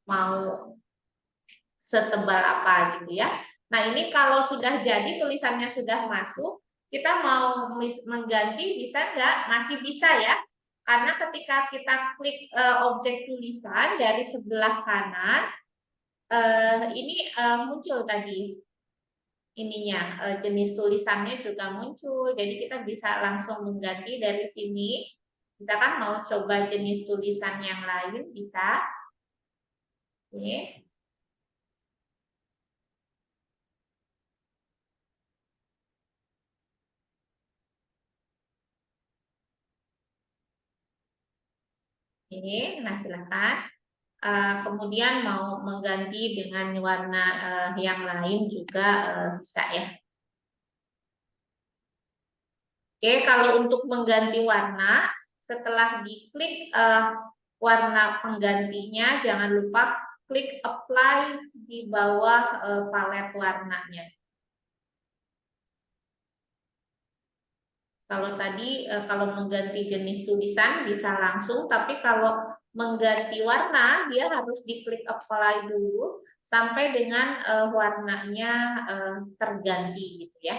mau setebal apa gitu ya. Nah, ini kalau sudah jadi tulisannya sudah masuk, kita mau mengganti bisa nggak? Masih bisa ya. Karena ketika kita klik objek tulisan dari sebelah kanan, ini muncul tadi ininya, jenis tulisannya juga muncul. Jadi kita bisa langsung mengganti dari sini. Misalkan mau coba jenis tulisan yang lain, bisa. Ini. Ini, nah silakan. Kemudian mau mengganti dengan warna yang lain juga bisa ya. Oke, kalau untuk mengganti warna, setelah diklik warna penggantinya, jangan lupa klik apply di bawah palet warnanya. Kalau tadi kalau mengganti jenis tulisan bisa langsung, tapi kalau mengganti warna dia harus diklik apply dulu sampai dengan warnanya terganti gitu ya.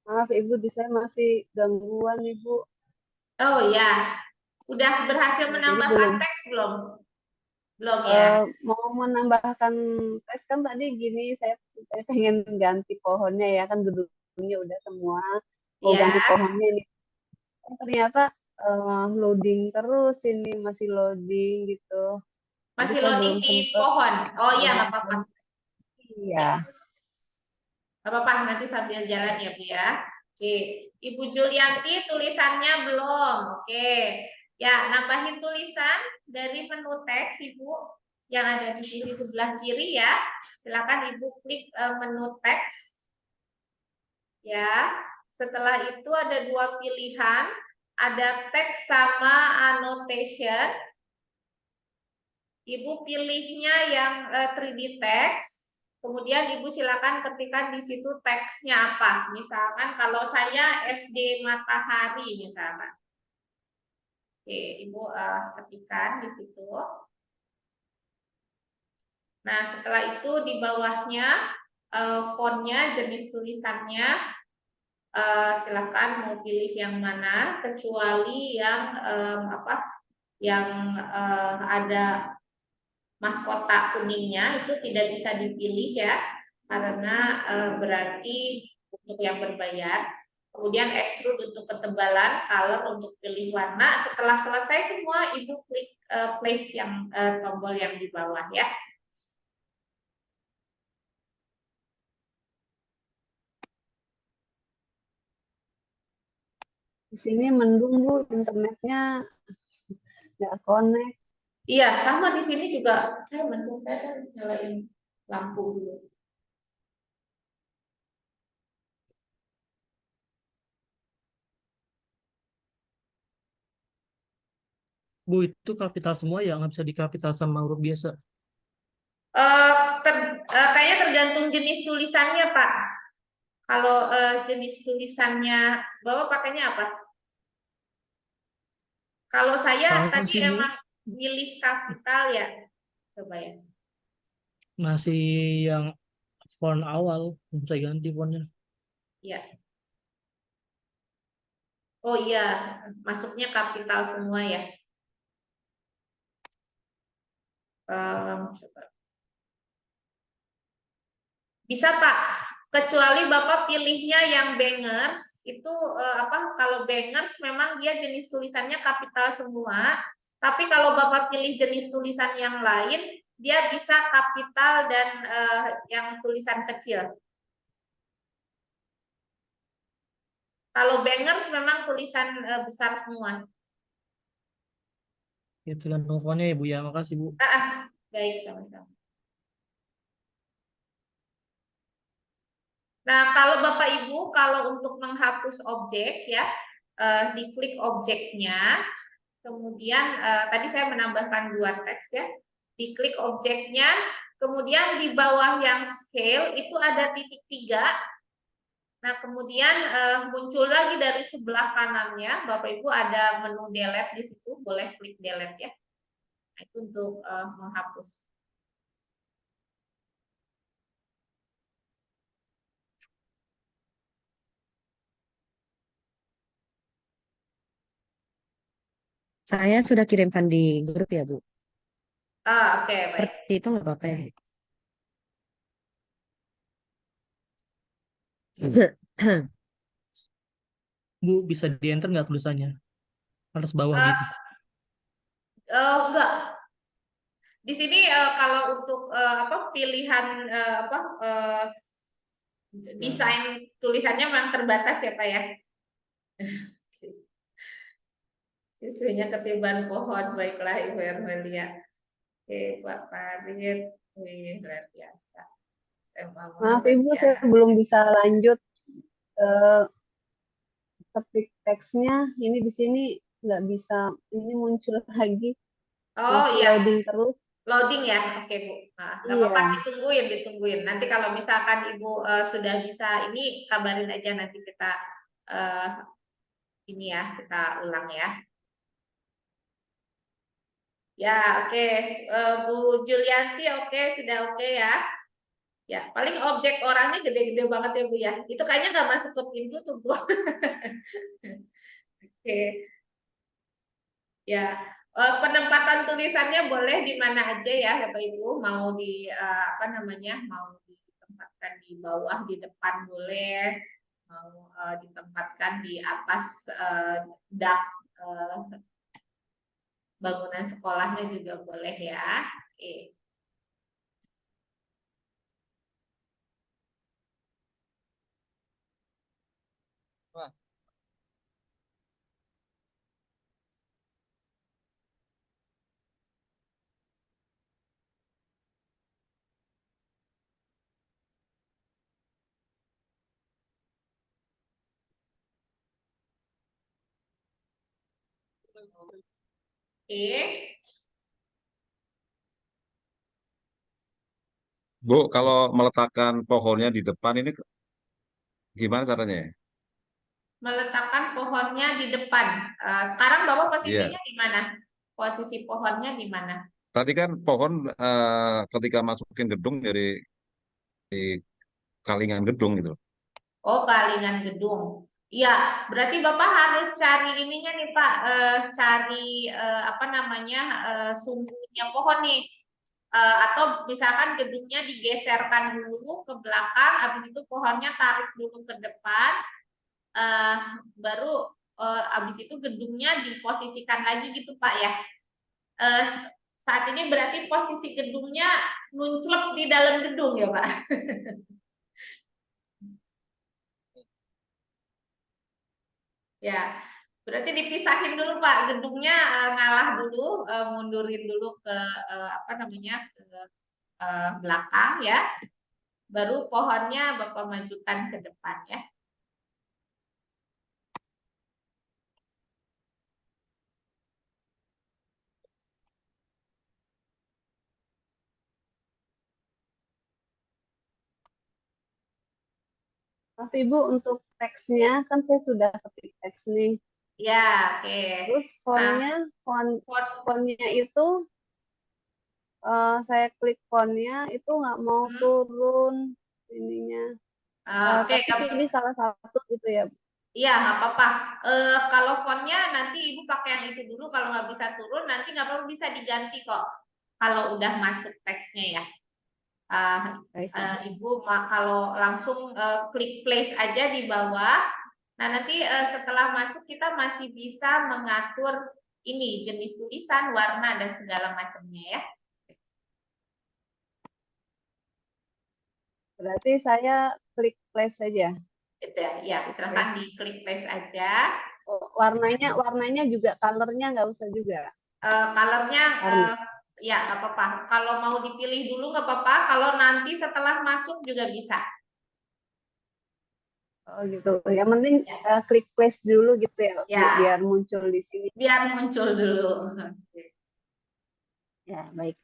Maaf Ibu, di saya masih gangguan Ibu. Oh ya, udah berhasil Jadi menambahkan belum. teks belum? Belum ya? Mau menambahkan teks kan tadi gini, saya pengen ganti pohonnya ya, kan gedungnya udah semua. Mau ganti Ya, pohonnya ini. Ternyata loading terus ini, masih loading gitu. Jadi masih saya loading belum di sempet pohon. Oh iya, nggak apa-apa. menambahkan. Iya. Nggak apa-apa, nanti sambil jalan ya Bu ya. Oke, Ibu Julianti tulisannya belum. Oke, ya nambahin tulisan dari menu teks Ibu yang ada di sisi sebelah kiri ya. Silakan Ibu klik menu teks. Ya, setelah itu ada dua pilihan, ada teks sama annotation. Ibu pilihnya yang 3D text, kemudian Ibu silakan ketikkan di situ teksnya apa. Misalkan kalau saya SD Matahari misalkan. Oke, Ibu ketikkan di situ. Nah, setelah itu di bawahnya fontnya, jenis tulisannya, silakan mau pilih yang mana, kecuali yang yang ada mahkota kuningnya itu tidak bisa dipilih ya, karena berarti untuk yang berbayar. Kemudian extrude untuk ketebalan, color untuk pilih warna. Setelah selesai semua, Ibu klik place yang tombol yang di bawah ya. Di sini mendung Bu, internetnya nggak connect. Iya, sama di sini juga saya mendung, saya nyalain lampu dulu. Bu, itu kapital semua ya, nggak bisa dikapital sama huruf biasa. Kayaknya tergantung jenis tulisannya Pak. Kalau jenis tulisannya Bapak pakainya apa? Kalau saya Sama tadi sih Bu, emang milih kapital ya. Coba ya. masih yang font awal, belum saya ganti fontnya. Ya. Oh iya, masuknya kapital semua ya. Coba. Bisa Pak. Kecuali Bapak pilihnya yang bangers, itu kalau bangers memang dia jenis tulisannya kapital semua, tapi kalau Bapak pilih jenis tulisan yang lain, dia bisa kapital dan yang tulisan kecil. Kalau bangers memang tulisan besar semua. Itulah infonya ya Bu ya, makasih Bu. Baik, sama-sama. Nah, kalau Bapak Ibu, kalau untuk menghapus objek ya, diklik objeknya, kemudian tadi saya menambahkan 2 teks ya, diklik objeknya, kemudian di bawah yang scale itu ada titik 3. Nah, kemudian muncul lagi dari sebelah kanannya, Bapak Ibu ada menu delete di situ, boleh klik delete ya. Nah, itu untuk menghapus. Saya sudah kirimkan di grup ya Bu. Oke, baik. Seperti itu nggak apa-apa ya? Bu, bisa di enter nggak tulisannya? Harus bawah gitu. Enggak. Di sini kalau untuk pilihan desain tulisannya memang terbatas ya Pak ya. Siswinya ketiban pohon, baiklah Ibu Ermelia. Oke, Pak Farid, wih, luar biasa. Maaf Ibu, saya belum bisa lanjut ketik teksnya. Ini di sini nggak bisa, ini muncul lagi. Masih iya. loading terus. Loading ya, oke Bu. Nah, nggak apa-apa, ditungguin. Nanti kalau misalkan Ibu sudah bisa ini, kabarin aja nanti kita kita ulang ya. Ya, oke. Bu Julianti, oke, sudah oke ya. Ya, paling objek orangnya gede-gede banget ya Bu ya. Itu kayaknya nggak masuk ke pintu tuh Bu. Oke. Ya, penempatan tulisannya boleh di mana aja ya Bapak Ibu. Mau di mau ditempatkan di bawah, di depan boleh. Mau ditempatkan di atas dak bangunan sekolahnya juga boleh ya. Oke. Wah. Bu, kalau meletakkan pohonnya di depan ini gimana caranya ya? Meletakkan pohonnya di depan. Sekarang Bapak Iya. posisinya di mana? Posisi pohonnya di mana? Tadi kan pohon ketika masukin gedung dari di kalingan gedung gitu. Oh, kalingan gedung. Iya, berarti Bapak harus cari ininya nih Pak, cari sumbunya pohon nih. Atau misalkan gedungnya digeserkan dulu ke belakang, habis itu pohonnya tarik dulu ke depan, baru habis itu gedungnya diposisikan lagi gitu Pak ya. Saat ini berarti posisi gedungnya nunclep di dalam gedung ya Pak. Ya, berarti dipisahin dulu Pak, gedungnya ngalah dulu, mundurin dulu ke ke belakang ya. Baru pohonnya Bapak majukan ke depan ya. Tapi Ibu, untuk teksnya kan saya sudah ketik teks nih. Ya, oke. Terus fontnya itu saya klik fontnya itu nggak mau turun ininya. Oke, tapi pilih salah satu gitu ya. Iya, nggak apa-apa. Kalau fontnya nanti Ibu pakai yang itu dulu. Kalau nggak bisa turun, nanti nggak apa-apa, bisa diganti kok. Kalau udah masuk teksnya ya. Ibu kalau langsung klik place aja di bawah. Nah, nanti setelah masuk kita masih bisa mengatur ini jenis tulisan, warna dan segala macamnya ya. Berarti saya klik place saja. Gitu ya, silahkan di klik place aja. Oh, warnanya juga, colornya nggak usah juga. Colornya ya nggak apa-apa. Kalau mau dipilih dulu nggak apa-apa. Kalau nanti setelah masuk juga bisa. Oh gitu. Yang penting klik place dulu gitu ya, biar muncul di sini. Biar muncul dulu. Ya, baik.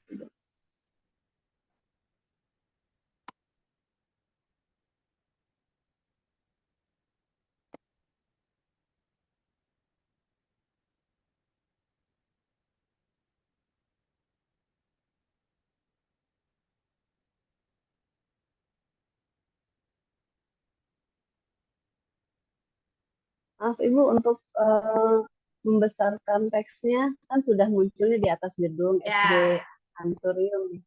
Maaf Ibu, untuk membesarkan teksnya kan sudah munculnya di atas gedung SD Anturium.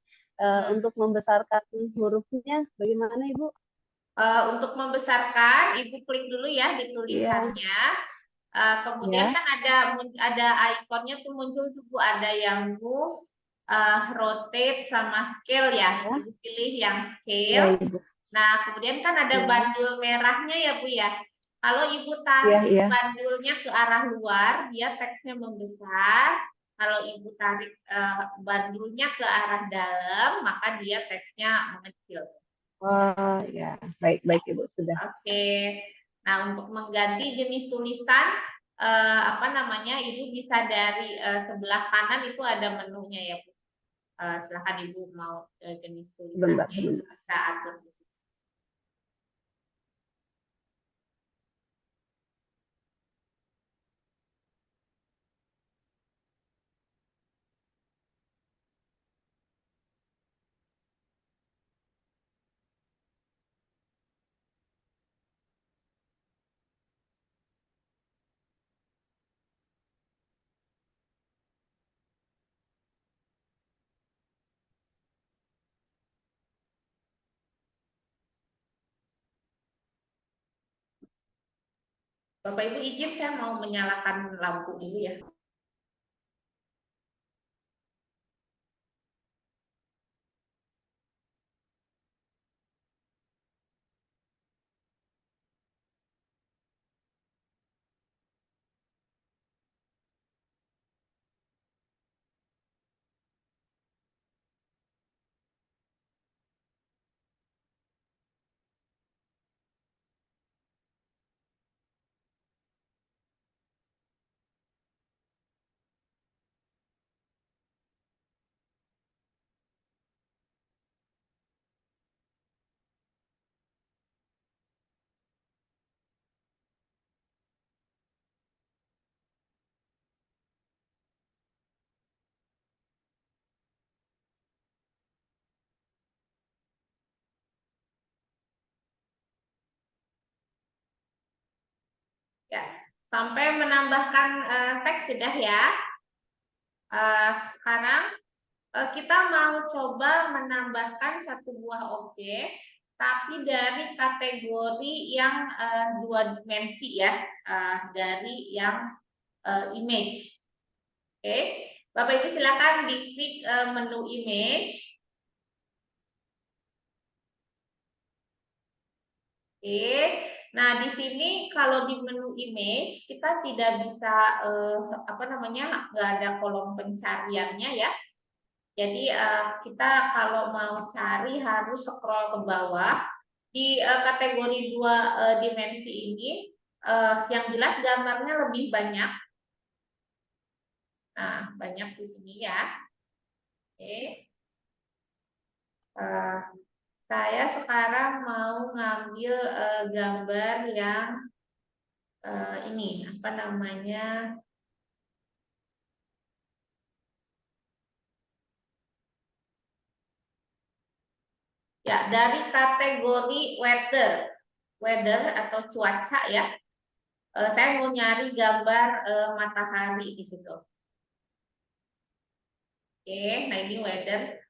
Untuk membesarkan hurufnya bagaimana Ibu? Untuk membesarkan, Ibu klik dulu ya di tulisannya. Kemudian kan ada ikonnya tuh muncul tuh Bu, ada yang move, rotate sama scale ya. Ibu pilih yang scale. Nah, kemudian kan ada bandul merahnya ya Bu ya. Kalau Ibu tarik bandulnya ke arah luar, dia teksnya membesar. Kalau Ibu tarik bandulnya ke arah dalam, maka dia teksnya mengecil. Oh ya, baik Ibu, sudah. Oke. Nah, untuk mengganti jenis tulisan, Ibu bisa dari sebelah kanan itu ada menunya ya Bu. Silakan Ibu mau jenis tulisannya bisa atur di sini. Bapak Ibu izin saya mau menyalakan lampu dulu ya. Ya, sampai menambahkan teks sudah ya. Sekarang kita mau coba menambahkan satu buah objek, tapi dari kategori yang 2 dimensi ya, dari yang image. Oke, Bapak Ibu silakan diklik menu image. Oke. Nah, di sini kalau di menu image kita tidak bisa nggak ada kolom pencariannya ya. Jadi kita kalau mau cari harus scroll ke bawah. Di kategori 2 dimensi ini yang jelas gambarnya lebih banyak. Nah, banyak di sini ya. Oke. Saya sekarang mau ngambil gambar yang ini apa namanya? Ya, dari kategori weather atau cuaca ya. Saya mau nyari gambar matahari di situ. Oke, nah ini weather.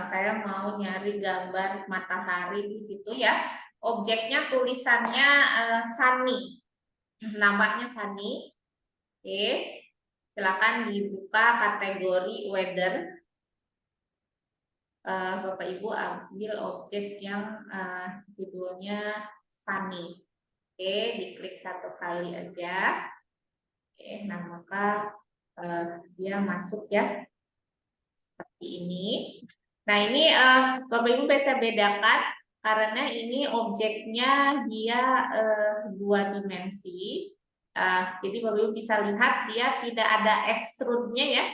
Saya mau nyari gambar matahari di situ ya. Objeknya tulisannya Sunny. Namanya Sunny. Oke. Silakan dibuka kategori weather. Bapak Ibu ambil objek yang judulnya Sunny. Oke, diklik satu kali aja. Oke, nah maka dia masuk ya seperti ini. Nah ini Bapak Ibu bisa bedakan karena ini objeknya dia dua dimensi. Jadi Bapak Ibu bisa lihat dia tidak ada extrude-nya ya,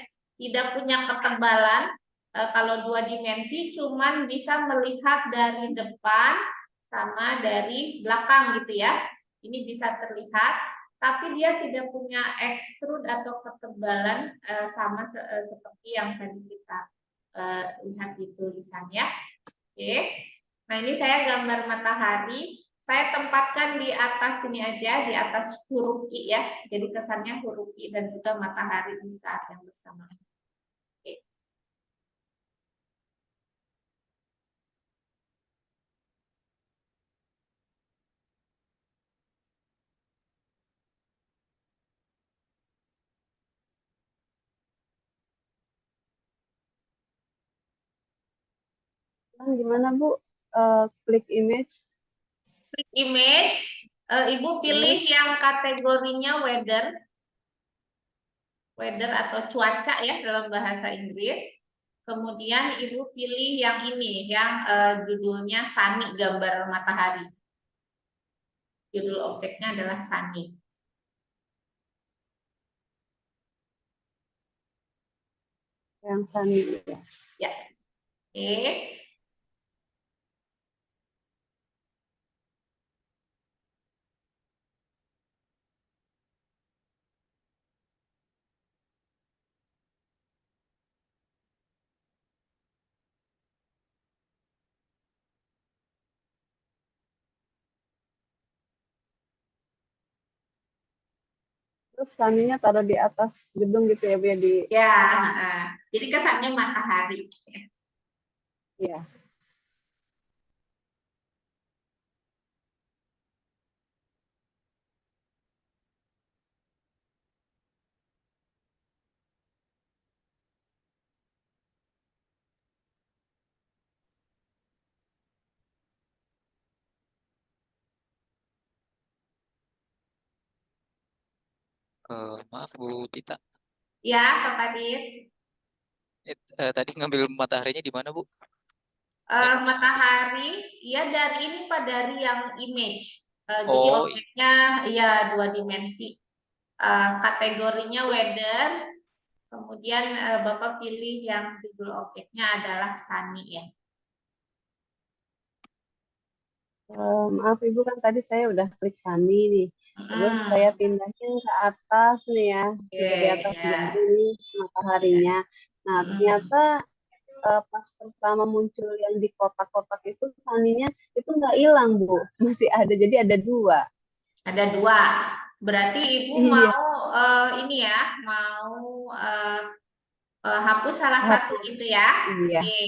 tidak punya ketebalan. Kalau dua dimensi cuman bisa melihat dari depan sama dari belakang gitu ya. Ini bisa terlihat, tapi dia tidak punya extrude atau ketebalan sama seperti yang tadi kita lihat di tulisannya. Oke. Nah, ini saya gambar matahari. Saya tempatkan di atas sini aja, di atas huruf I ya. Jadi kesannya huruf I dan juga matahari di saat yang bersamaan. Oke. Gimana Bu? Klik image. Klik image, Ibu pilih yang kategorinya weather. Weather atau cuaca ya dalam bahasa Inggris. Kemudian Ibu pilih yang ini, yang judulnya Sunny, gambar matahari. Judul objeknya adalah Sunny. Yang Sunny ya. Ya. Oke. Terus Sunny-nya taruh di atas gedung gitu ya Bu ya di. Ya, jadi kesannya matahari. Ya. Maaf Bu Tita. Ya, Pak Kadir. Tadi ngambil mataharinya di mana Bu? Matahari, ya dari ini Pak, dari yang image. Jadi Oh, objeknya ya dua dimensi. Kategorinya weather. Kemudian Bapak pilih yang judul objeknya adalah Sunny ya. Maaf Ibu kan tadi saya udah klik Sunny nih. Terus saya pindahin ke atas nih ya. Sudah di atas ini mataharinya. Nah ternyata pas pertama muncul yang di kotak-kotak itu Sunny-nya itu nggak hilang Bu. Masih ada. Jadi ada dua. Ada dua. Berarti Ibu mau ini ya, mau hapus salah satu itu ya. Iya. Oke.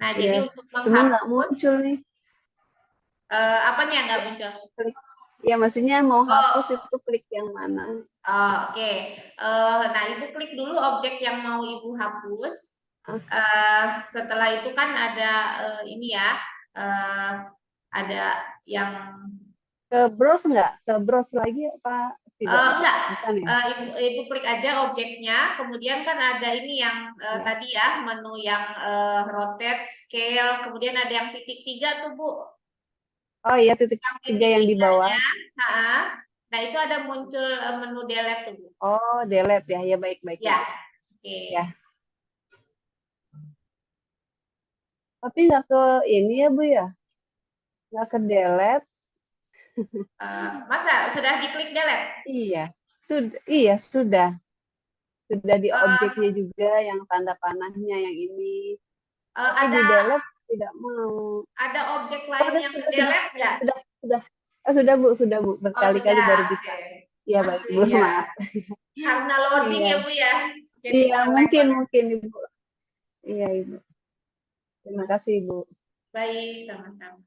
Nah, jadi untuk menghapus. Cuma nggak muncul nih. Apanya nggak muncul? Klik. Ya maksudnya mau hapus itu klik yang mana? Oke. Nah, Ibu klik dulu objek yang mau Ibu hapus. Setelah itu kan ada ini ya, ada yang ke browse nggak? Ke browse lagi apa tidak? Enggak. Bukan ya? Ibu klik aja objeknya, kemudian kan ada ini yang tadi ya, menu yang rotate, scale, kemudian ada yang titik 3 tuh Bu. Oh iya, titik 3 yang di bawah. Nah itu ada muncul menu delete tuh Bu. Oh delete ya, ya baik-baik. Ya, oke. Ya. Tapi nggak ke ini ya Bu ya? Nggak ke delete. Masa sudah diklik delete? Iya, sudah. Sudah di objeknya juga yang tanda panahnya yang ini. Tapi di delete tidak mau. Ada objek lain yang ke delete nggak? Sudah Bu, berkali-kali baru bisa. Iya baik Bu, maaf. Karena loading ya Bu ya. Iya mungkin Ibu. Iya Ibu. Terima kasih Ibu. Baik, sama-sama.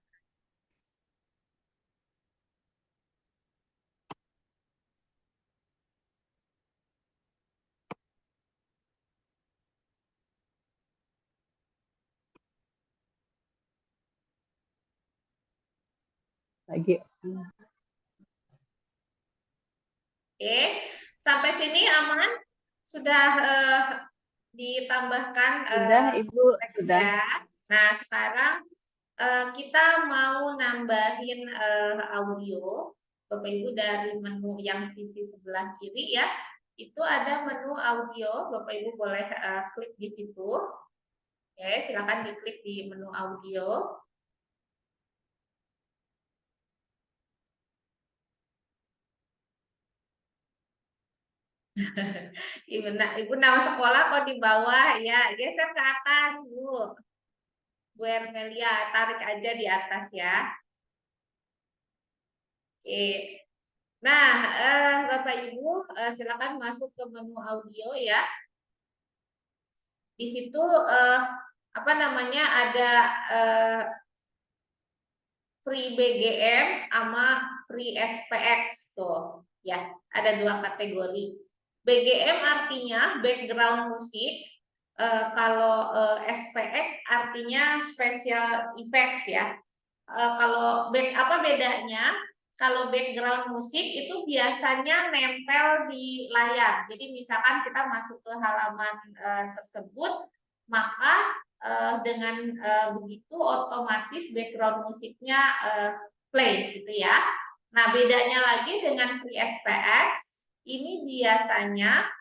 Lagi. Oke, sampai sini aman? Sudah ditambahkan Sudah Ibu, sudah. teksnya. Nah, sekarang kita mau nambahin audio. Bapak Ibu dari menu yang sisi sebelah kiri ya. Itu ada menu audio. Bapak Ibu boleh klik di situ. Oke, silakan diklik di menu audio. Ibu nama sekolah kok di bawah ya, geser ke atas Bu. Bu Ermelia, tarik aja di atas ya. Oke. Nah, Bapak Ibu silakan masuk ke menu audio ya. Di situ apa namanya ada free BGM sama free SPX tuh ya, ada dua kategori. BGM artinya background musik, kalau SPX artinya special effects ya. Kalau apa bedanya? Kalau background musik itu biasanya nempel di layar. Jadi misalkan kita masuk ke halaman tersebut, maka dengan begitu otomatis background musiknya play gitu ya. Nah, bedanya lagi dengan free SPX, ini biasanya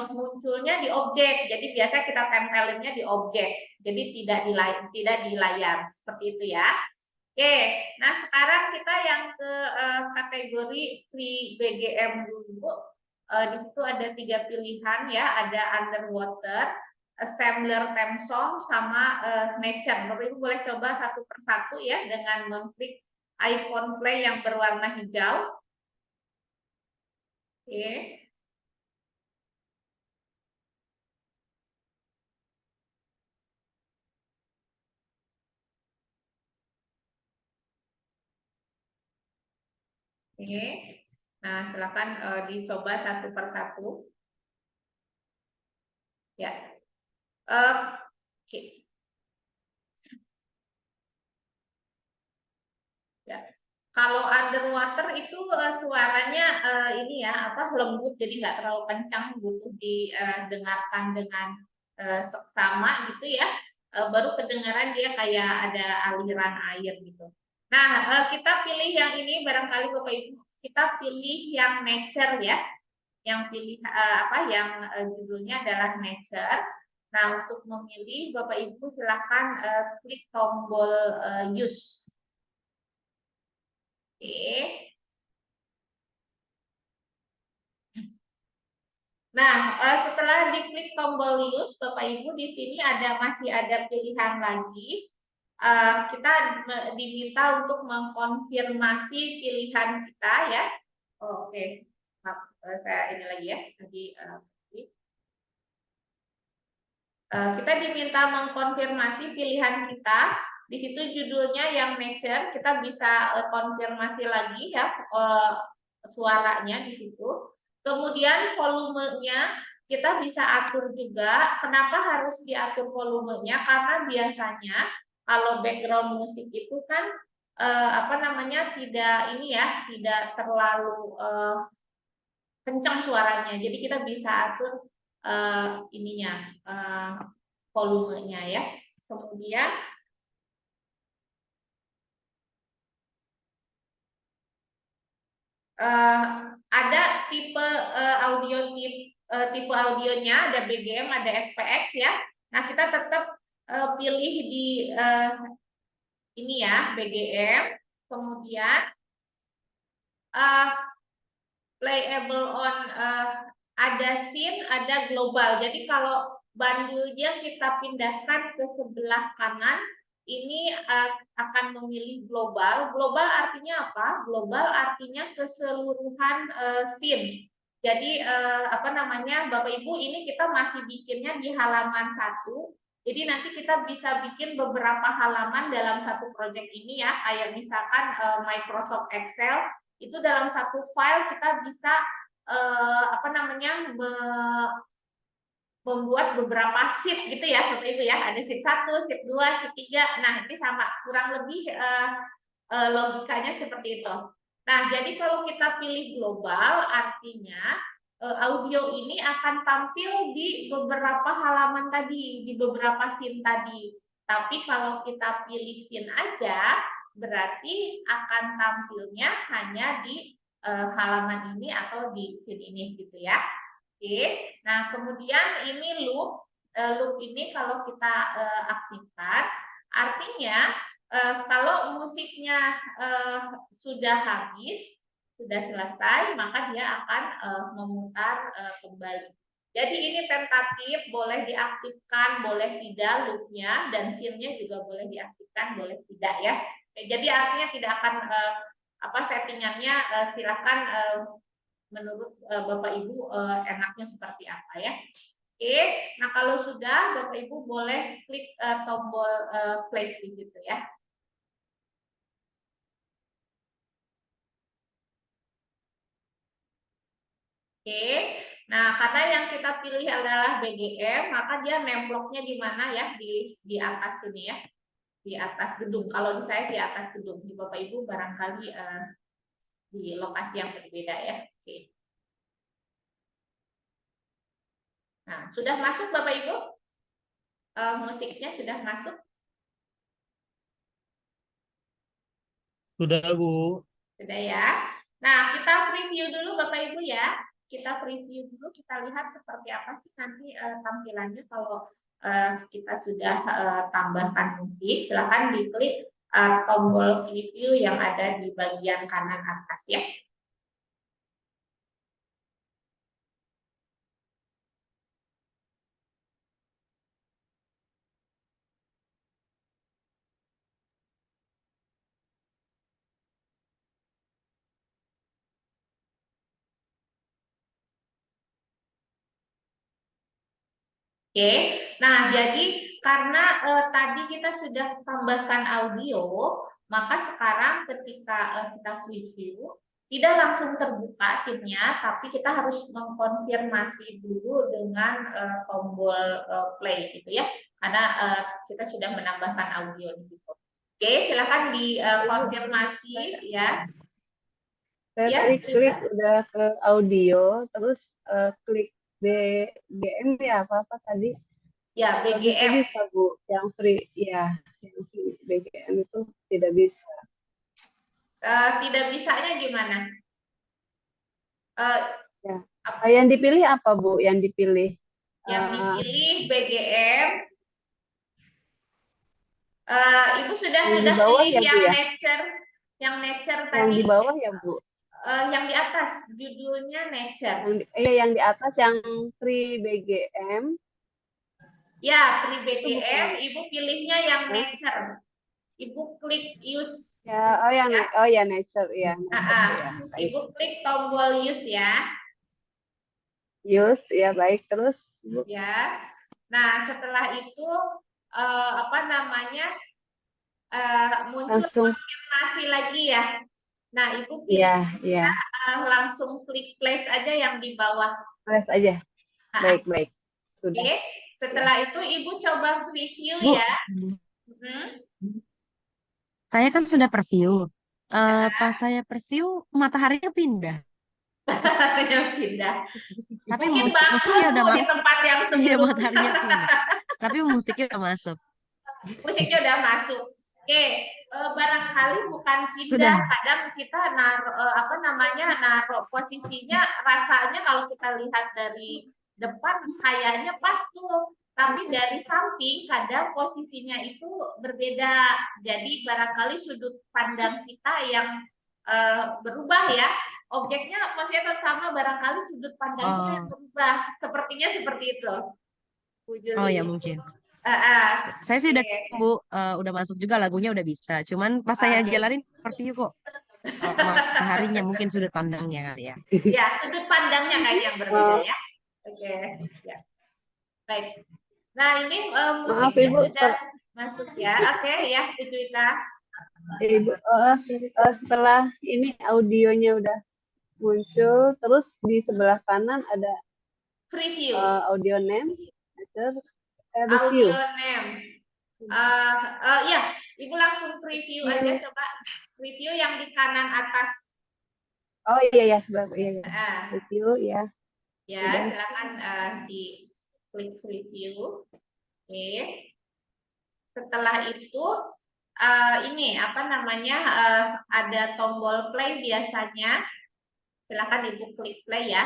munculnya di objek. Jadi biasa kita tempelinnya di objek. Jadi tidak di layar seperti itu ya. Oke, nah sekarang kita yang ke kategori free BGM dulu. Di situ ada 3 pilihan ya, ada underwater, assembler theme song, sama nature. Bapak Ibu boleh coba satu persatu ya dengan mengklik icon play yang berwarna hijau. Oke. Oke. Nah, silakan dicoba satu persatu. Ya. Oke. Ya. Kalau underwater itu suaranya ini ya apa lembut, jadi nggak terlalu kencang, butuh didengarkan dengan seksama gitu ya. Baru kedengaran dia kayak ada aliran air gitu. Nah, kita pilih yang ini, barangkali Bapak Ibu kita pilih yang nature ya. Yang pilih apa yang judulnya adalah nature. Nah, untuk memilih Bapak Ibu silakan klik tombol use. Oke. Nah, setelah diklik tombol use, Bapak Ibu di sini masih ada pilihan lagi. Kita diminta untuk mengkonfirmasi pilihan kita ya. Oh, oke. Maaf, saya ini lagi ya. Tadi kita diminta mengkonfirmasi pilihan kita. Di situ judulnya yang nature, kita bisa konfirmasi lagi ya suaranya di situ. Kemudian volumenya kita bisa atur juga. Kenapa harus diatur volumenya? Karena biasanya kalau background musik itu kan apa namanya tidak ini ya, tidak terlalu kencang suaranya. Jadi kita bisa atur ininya volumenya ya. Kemudian ada tipe tipe audionya, ada BGM, ada SPX ya. Nah, kita tetap pilih di ini ya, BGM. Kemudian playable on ada scene, ada global. Jadi kalau bandulnya kita pindahkan ke sebelah kanan, ini akan memilih global. Global artinya apa? Global artinya keseluruhan scene. Jadi apa namanya, Bapak Ibu, ini kita masih bikinnya di halaman 1. Jadi nanti kita bisa bikin beberapa halaman dalam satu project ini ya, kayak misalkan Microsoft Excel itu dalam satu file kita bisa apa namanya membuat beberapa sheet gitu ya Bapak Ibu ya. Ada sheet 1, sheet 2, sheet 3. Nah, ini sama kurang lebih logikanya seperti itu. Nah, jadi kalau kita pilih global artinya audio ini akan tampil di beberapa halaman tadi, di beberapa scene tadi. Tapi kalau kita pilih scene aja, berarti akan tampilnya hanya di halaman ini atau di scene ini gitu ya. Oke, nah kemudian ini loop, loop ini kalau kita aktifkan, artinya kalau musiknya sudah habis, sudah selesai, maka dia akan memutar kembali. Jadi ini tentatif, boleh diaktifkan, boleh tidak loopnya, dan scene-nya juga boleh diaktifkan, boleh tidak ya. Jadi artinya tidak akan apa settingannya silakan menurut Bapak Ibu enaknya seperti apa ya. Oke, nah kalau sudah Bapak Ibu boleh klik tombol place di situ ya. Oke, nah karena yang kita pilih adalah BGM, maka dia nemploknya di mana ya? Di atas sini ya, di atas gedung. Kalau di saya di atas gedung, di Bapak Ibu barangkali di lokasi yang berbeda ya. Oke. Nah, sudah masuk Bapak Ibu? Musiknya sudah masuk? Sudah, Bu. Sudah ya. Nah, kita preview dulu Bapak Ibu ya. Kita preview dulu, kita lihat seperti apa sih nanti tampilannya kalau kita sudah tambahkan musik. Silakan diklik tombol preview yang ada di bagian kanan atas ya. Oke, nah jadi karena tadi kita sudah tambahkan audio, maka sekarang ketika kita preview, tidak langsung terbuka scene-nya, tapi kita harus mengkonfirmasi dulu dengan tombol play gitu ya, karena kita sudah menambahkan audio di situ. Oke, silakan dikonfirmasi ya. Saya Ya, tadi klik sudah. udah ke audio, terus klik BGM ya apa tadi? Ya, Nggak bisa BGM. bisa Bu, yang free ya, yang free BGM itu tidak bisa. Tidak bisanya gimana? Ya. Yang dipilih apa Bu? Yang dipilih? Yang dipilih BGM. Ibu sudah Yang di bawah pilih ya Bu ya? yang nature Yang tadi. di bawah ya Bu? Yang di atas judulnya nature. Yang di atas yang free BGM. Ya, free BGM. Ibu pilihnya yang nature. Ibu klik use. Ya, ya nature ya. Nature, ya. Ibu klik tombol use ya. Use ya baik terus. Bu. Ya. Nah setelah itu apa namanya muncul Langsung konfirmasi lagi ya. Nah ibu pilih ya. Langsung klik place aja yang di bawah. Place aja. Baik baik. Sudah. Oke. Setelah itu ibu coba review Bu, ya. saya kan sudah preview. Pas saya preview, mataharinya pindah. Pindah. Tapi Mungkin musiknya udah di masuk. tempat yang Iya, sebelumnya. mataharinya pindah. Tapi musiknya udah masuk. Musiknya udah masuk. Oke, barangkali bukan Sudah. pindah. Kadang kita naruh posisinya rasanya kalau kita lihat dari depan kayaknya pas tuh. Tapi dari samping kadang posisinya itu berbeda. Jadi barangkali sudut pandang kita yang berubah ya. Objeknya masih tetap sama, barangkali sudut pandang kita yang berubah. Sepertinya seperti itu. Bu Juli. Oh ya mungkin. Saya sih udah Bu, udah masuk juga lagunya udah bisa. Cuman pas saya jalanin seperti itu kok. Mataharinya mungkin sudut pandangnya kali ya. Ya, sudut pandangnya kayak yang berbeda ya. Oke, ya. Baik. Nah, ini Maaf musiknya Ibu, sudah masuk ya. Oke ya, Bu Juwita. Ibu, setelah ini audionya udah muncul, terus di sebelah kanan ada Preview. audio name, Audio review. name. Ya, Ibu langsung preview aja coba. Review yang di kanan atas. Oh iya ya, sebelah iya ya. Ah, Review ya. ya, Sudah. silakan di klik review. Oke. Setelah itu ini apa namanya ada tombol play biasanya. Silakan Ibu klik play ya.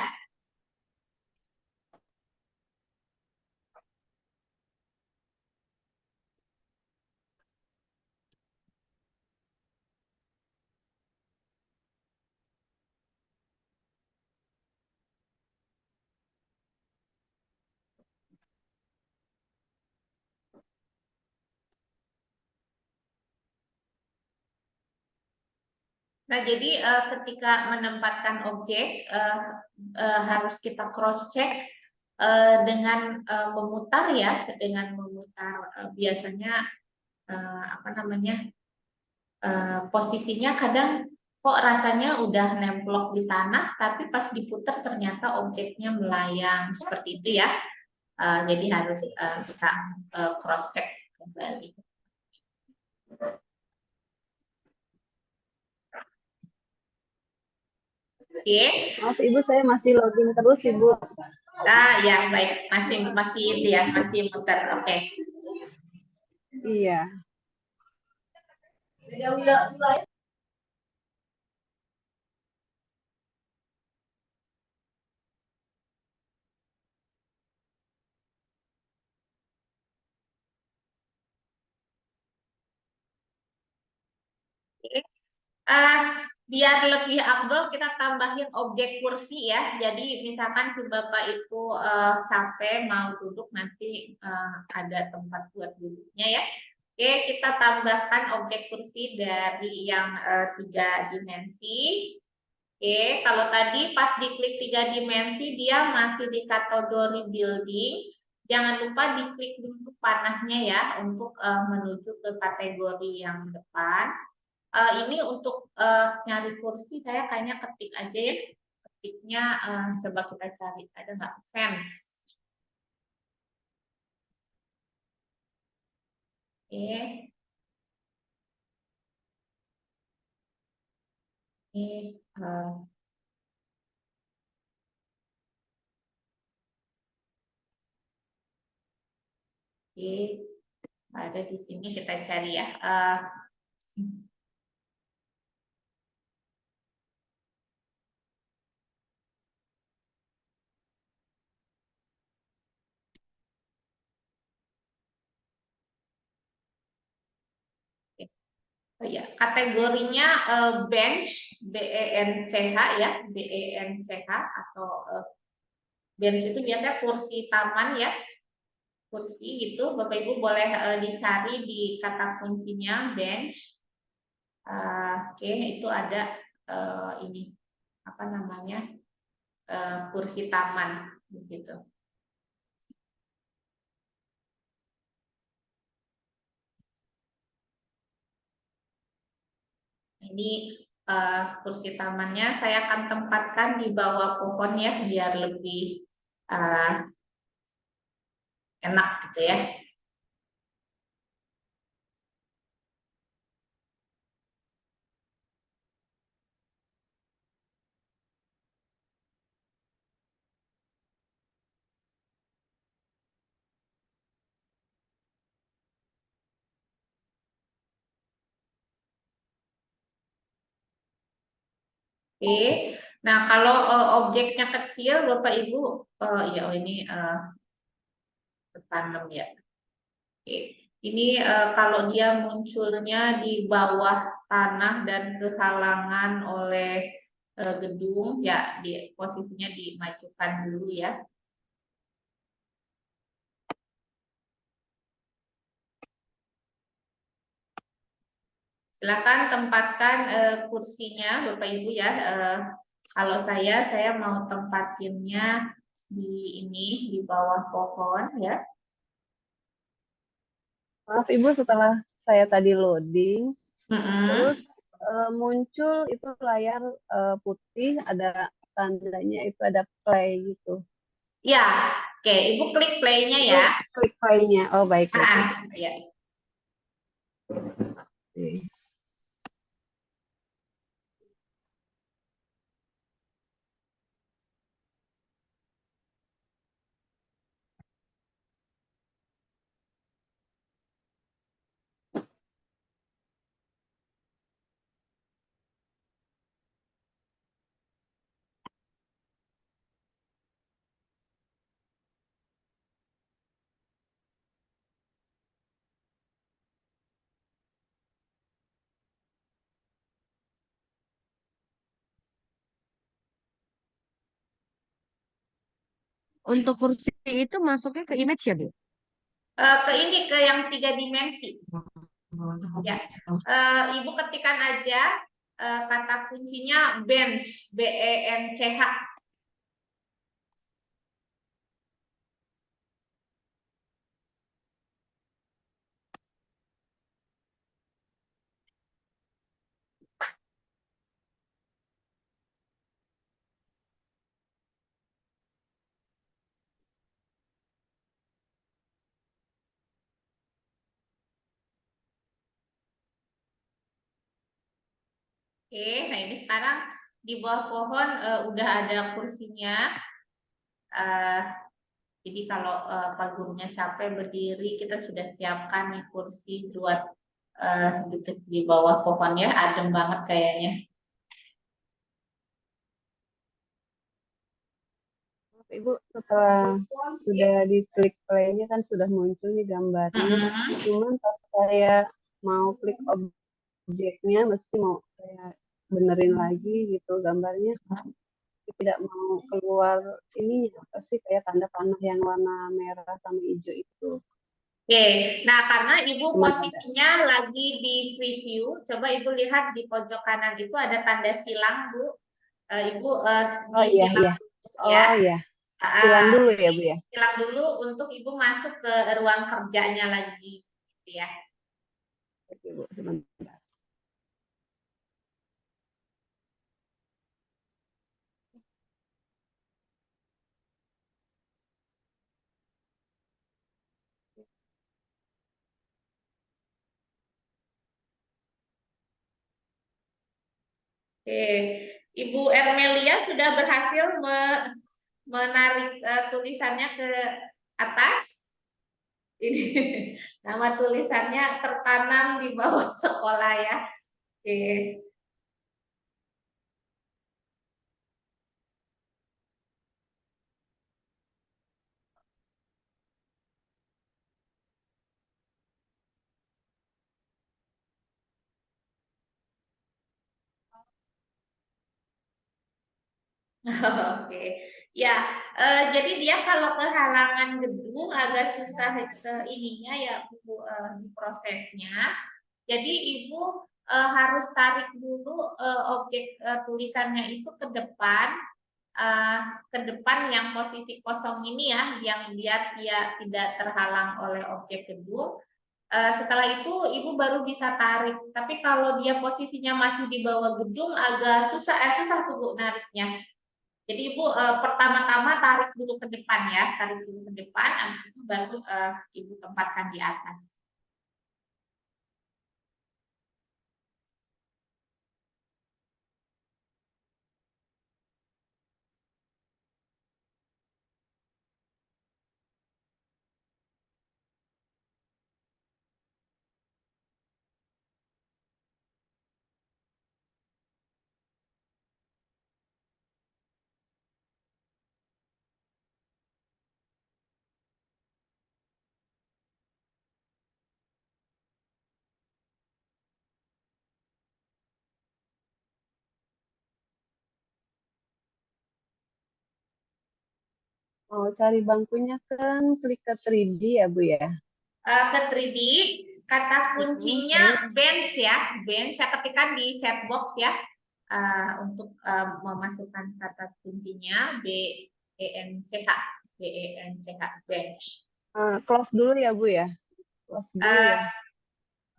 Nah, jadi ketika menempatkan objek harus kita cross check dengan memutar ya, dengan memutar biasanya apa namanya posisinya kadang kok rasanya udah nemplok di tanah, tapi pas diputar ternyata objeknya melayang seperti itu ya. Jadi harus kita cross check kembali. Oke. Maaf Ibu, saya masih login terus Ibu. Ya baik, masih ya, masih muter. Oke. Iya. Biar lebih afdol kita tambahin objek kursi ya. Jadi misalkan si Bapak itu capek mau duduk nanti ada tempat buat duduknya ya. Oke, kita tambahkan objek kursi dari yang 3 dimensi. Oke, kalau tadi pas diklik 3 dimensi dia masih di kategori building. Jangan lupa diklik dulu panahnya ya untuk menuju ke kategori yang depan. Ini untuk nyari kursi saya kayaknya ketik aja ya. Ketiknya coba kita cari. Ada nggak? Fans. Oke. Ini oke. Ada di sini kita cari ya. Oh ya, kategorinya bench, BENCH ya, BENCH atau bench itu biasanya kursi taman ya, kursi gitu. Bapak Ibu boleh dicari di kata kuncinya bench. Oke, itu ada ini apa namanya kursi taman di situ. Ini kursi tamannya saya akan tempatkan di bawah pohon ya biar lebih enak gitu ya. Oke, nah kalau objeknya kecil, Bapak Ibu, ya ini tertanam ya. Oke, ini kalau dia munculnya di bawah tanah dan kehalangan oleh gedung, ya di posisinya dimajukan dulu ya. Silakan tempatkan kursinya, Bapak Ibu ya. Kalau saya mau tempatinnya di ini di bawah pohon ya. Maaf Ibu, setelah saya tadi loading, Mm-mm. terus muncul itu layar putih, ada tandanya itu ada play gitu. Ya, oke. Ibu klik play-nya Itu ya. klik play-nya. Oh baik, baik, baik. Ya. Oke. Untuk kursi itu masuknya ke image ya, Bu? Ke ini, ke yang 3 dimensi. Ya. Ibu ketikkan aja kata kuncinya bench, BENCH. Oke, nah ini sekarang di bawah pohon udah ada kursinya. Eh, jadi kalau Pak gurunya capek berdiri, kita sudah siapkan nih kursi buat duduk di bawah pohon ya, adem banget kayaknya. Ibu, setelah sudah diklik play-nya kan sudah muncul nih gambarnya. Cuman pas saya mau klik objeknya, mesti mau saya benerin lagi gitu gambarnya. Tidak mau keluar ini apa sih kayak tanda panah yang warna merah sama hijau itu. Oke, nah karena Ibu Cuman ada. posisinya lagi di free view, coba Ibu lihat di pojok kanan itu ada tanda silang, Bu. Ibu Oh di iya, silang iya. ya. Oh iya. Silang dulu ya, Bu ya. Silang dulu untuk Ibu masuk ke ruang kerjanya lagi, gitu ya. Oke, Bu, sebentar. Oke, Ibu Ermelia sudah berhasil menarik tulisannya ke atas. Ini nama tulisannya tertanam di bawah sekolah ya. Oke. Oke, ya. Jadi dia kalau ke halaman gedung agak susah ininya ya, Bu, di prosesnya. Jadi Ibu harus tarik dulu objek tulisannya itu eh, ke depan yang posisi kosong ini ya, yang biar dia tidak terhalang oleh objek gedung. Setelah itu Ibu baru bisa tarik. Tapi kalau dia posisinya masih di bawah gedung agak susah, susah tuh Bu nariknya. Jadi Ibu pertama-tama tarik dulu ke depan ya, tarik dulu ke depan, habis itu baru Ibu tempatkan di atas. Mau cari bangkunya kan klik ke 3D ya, Bu ya. Ke 3D, kata kuncinya Terus bench ya, bench. Saya ketikkan di chat box ya, untuk memasukkan kata kuncinya BENCH, BENCH bench. close dulu ya, Bu ya. close dulu ya.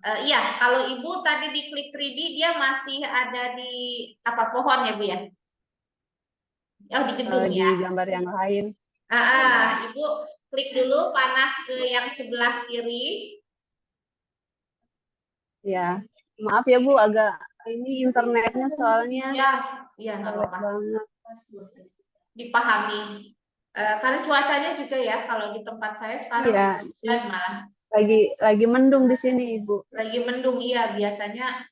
Iya, kalau Ibu tadi di klik 3D dia masih ada di apa pohon ya Bu ya? Oh di gedung Di ya. gambar yang lain. Ibu klik dulu panah ke yang sebelah kiri. Ya, maaf ya Bu, agak ini internetnya soalnya Ya nggak jelek apa-apa. banget. Dipahami. Karena cuacanya juga ya, kalau di tempat saya sekarang Iya, hujan malah. lagi mendung di sini Ibu. Lagi mendung, iya. Biasanya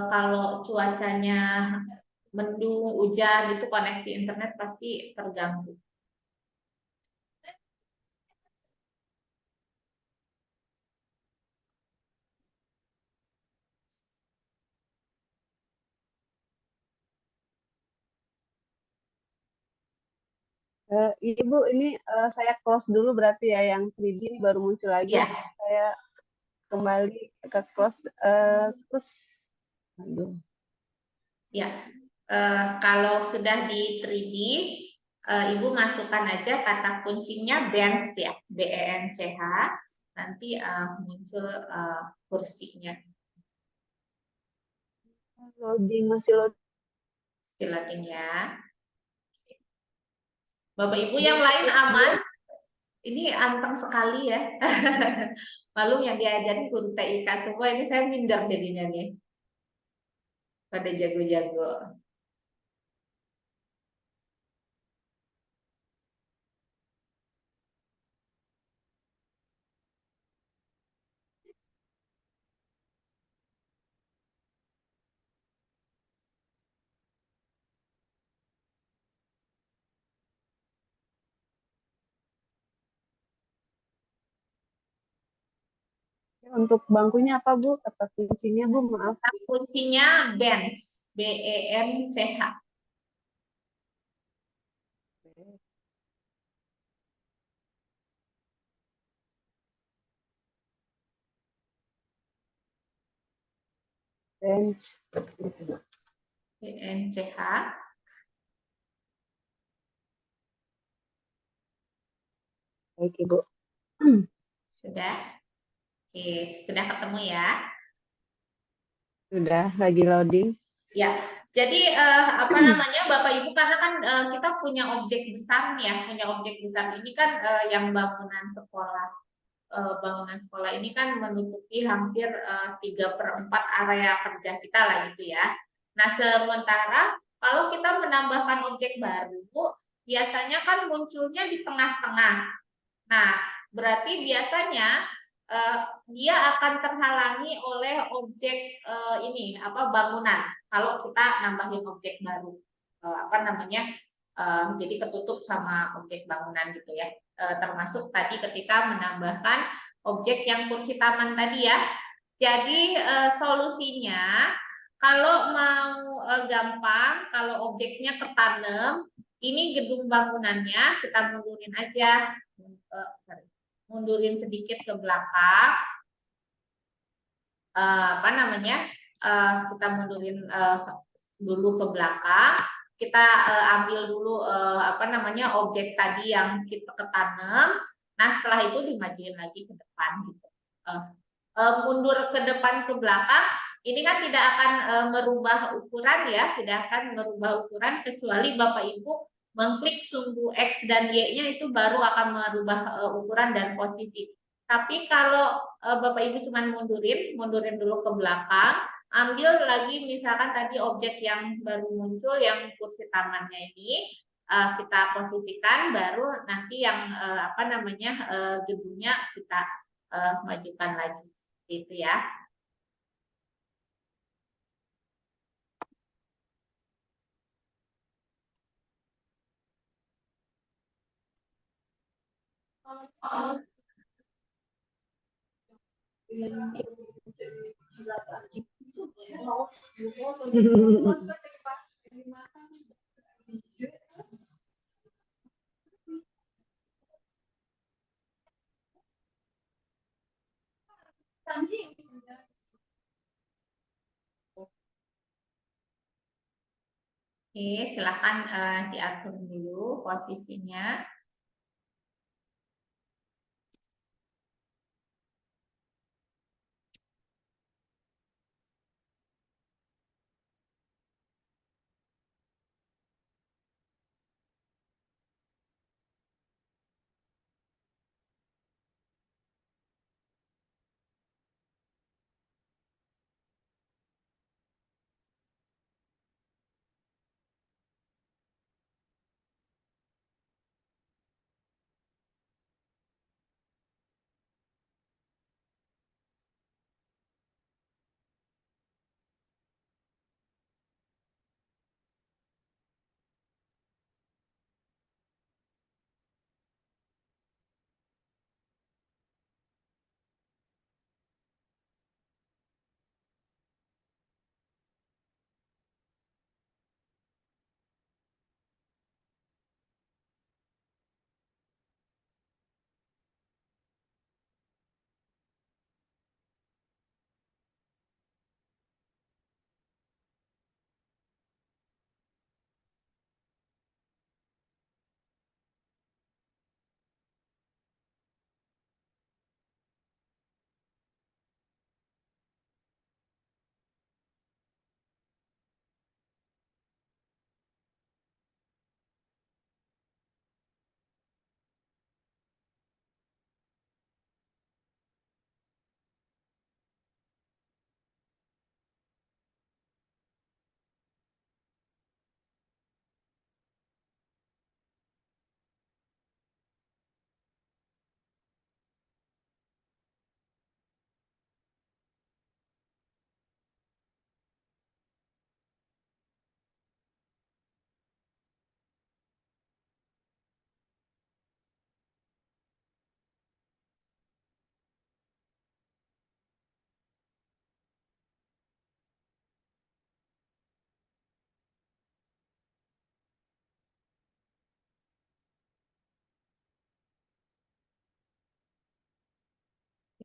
kalau cuacanya mendung, hujan, itu koneksi internet pasti terganggu. Ibu, ini saya close dulu berarti ya, yang 3D ini baru muncul lagi. Ya. Saya kembali ke close, terus, aduh. Ya, kalau sudah di 3D, Ibu masukkan aja kata kuncinya bench ya, BENCH, nanti muncul kursinya. Masih loading. Silakan ya. Bapak Ibu yang lain aman? Ini anteng sekali ya. Malu yang diajarin guru TIK semua, ini saya minder jadinya nih. Pada jago-jago. Untuk bangkunya apa Bu? Kata kuncinya Bu, maaf. Kuncinya bench, BENCH. Bench. BNCH. Baik Ibu. Sudah? Oke, sudah ketemu ya? Sudah, lagi loading. Ya, jadi apa namanya Bapak Ibu, karena kan kita punya objek besar nih ya, punya objek besar ini kan yang bangunan sekolah. Bangunan sekolah ini kan menutupi hampir 3/4 area kerja kita lah gitu ya. Nah, sementara kalau kita menambahkan objek baru, biasanya kan munculnya di tengah-tengah. Nah, berarti biasanya eh, dia akan terhalangi oleh objek ini apa bangunan. Kalau kita nambahin objek baru, apa namanya, jadi ketutup sama objek bangunan gitu ya. Termasuk tadi ketika menambahkan objek yang kursi taman tadi ya. Jadi solusinya kalau mau gampang, kalau objeknya ketanam, ini gedung bangunannya kita mundurin aja, mundurin sedikit ke belakang, apa namanya, kita mundurin dulu ke belakang, kita ambil dulu apa namanya objek tadi yang kita ketanam, nah setelah itu dimajuin lagi ke depan gitu. Mundur ke depan ke belakang, ini kan tidak akan merubah ukuran ya, tidak akan merubah ukuran kecuali Bapak Ibu mengklik sumbu X dan Y-nya, itu baru akan merubah ukuran dan posisi. Tapi kalau Bapak Ibu cuma mundurin dulu ke belakang, ambil lagi misalkan tadi objek yang baru muncul yang kursi tamannya ini, kita posisikan, baru nanti yang apa namanya gedungnya kita majukan lagi gitu ya. Oke, silakan diatur dulu posisinya.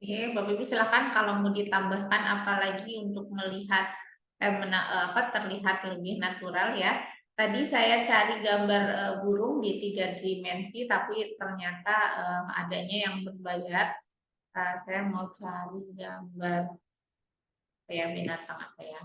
Oke, Bapak Ibu silakan kalau mau ditambahkan apalagi untuk melihat terlihat lebih natural ya. Tadi saya cari gambar burung di 3 dimensi, tapi ternyata adanya yang berbayar. Saya mau cari gambar kayak binatang apa ya?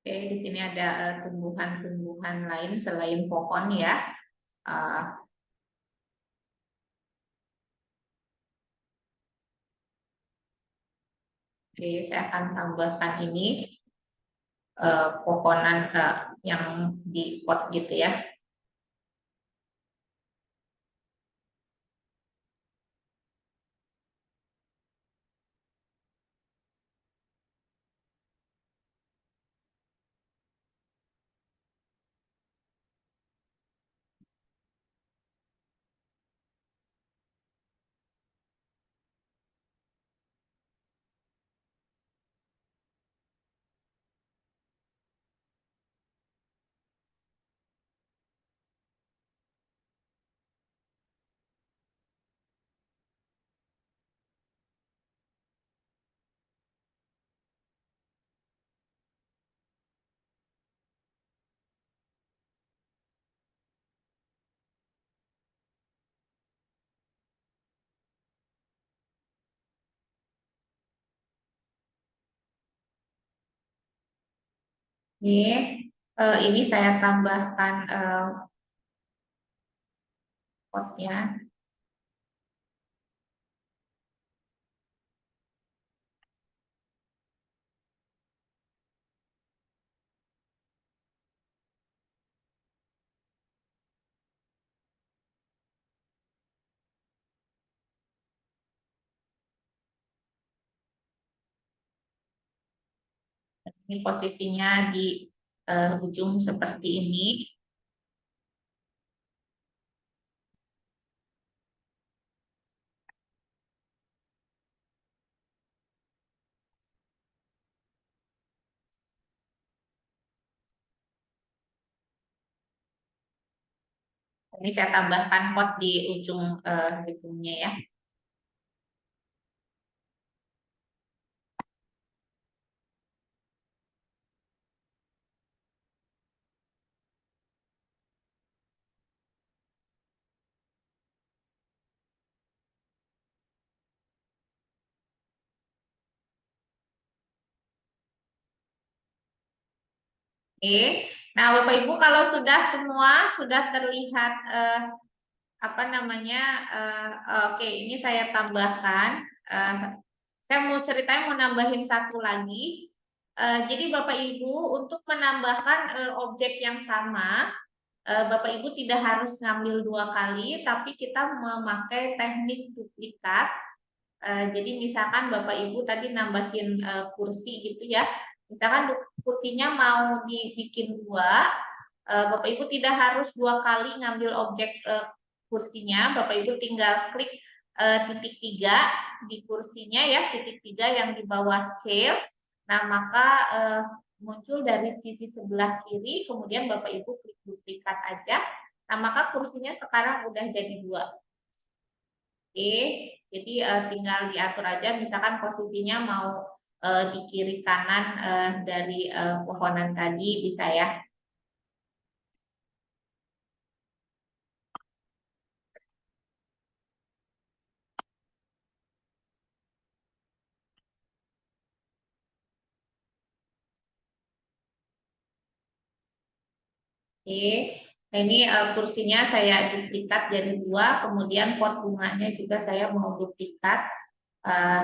Oke, di sini ada tumbuhan-tumbuhan lain selain pohon ya. Eh, Oke, saya akan tambahkan ini pohonan yang di pot gitu ya. Oke, ini saya tambahkan potnya. Ini posisinya di ujung seperti ini. Ini saya tambahkan pot di ujungnya ya. Oke, nah Bapak Ibu kalau sudah terlihat apa namanya, oke ini saya tambahkan. Saya mau ceritain mau nambahin satu lagi. Jadi Bapak Ibu untuk menambahkan objek yang sama, Bapak Ibu tidak harus ngambil 2 kali, tapi kita memakai teknik duplikat. Jadi misalkan Bapak Ibu tadi nambahin kursi gitu ya. Misalkan kursinya mau dibikin 2, Bapak Ibu tidak harus 2 kali ngambil objek kursinya. Bapak Ibu tinggal klik titik 3 di kursinya ya, titik 3 yang di bawah scale. Nah, maka muncul dari sisi sebelah kiri, kemudian Bapak Ibu klik duplikat aja. Nah, maka kursinya sekarang udah jadi 2. Oke, jadi tinggal diatur aja, misalkan posisinya mau di kiri kanan dari pohonan tadi bisa ya. Oke, nah ini kursinya saya duplikat jadi 2, kemudian pot bunganya juga saya mau duplikat. eh,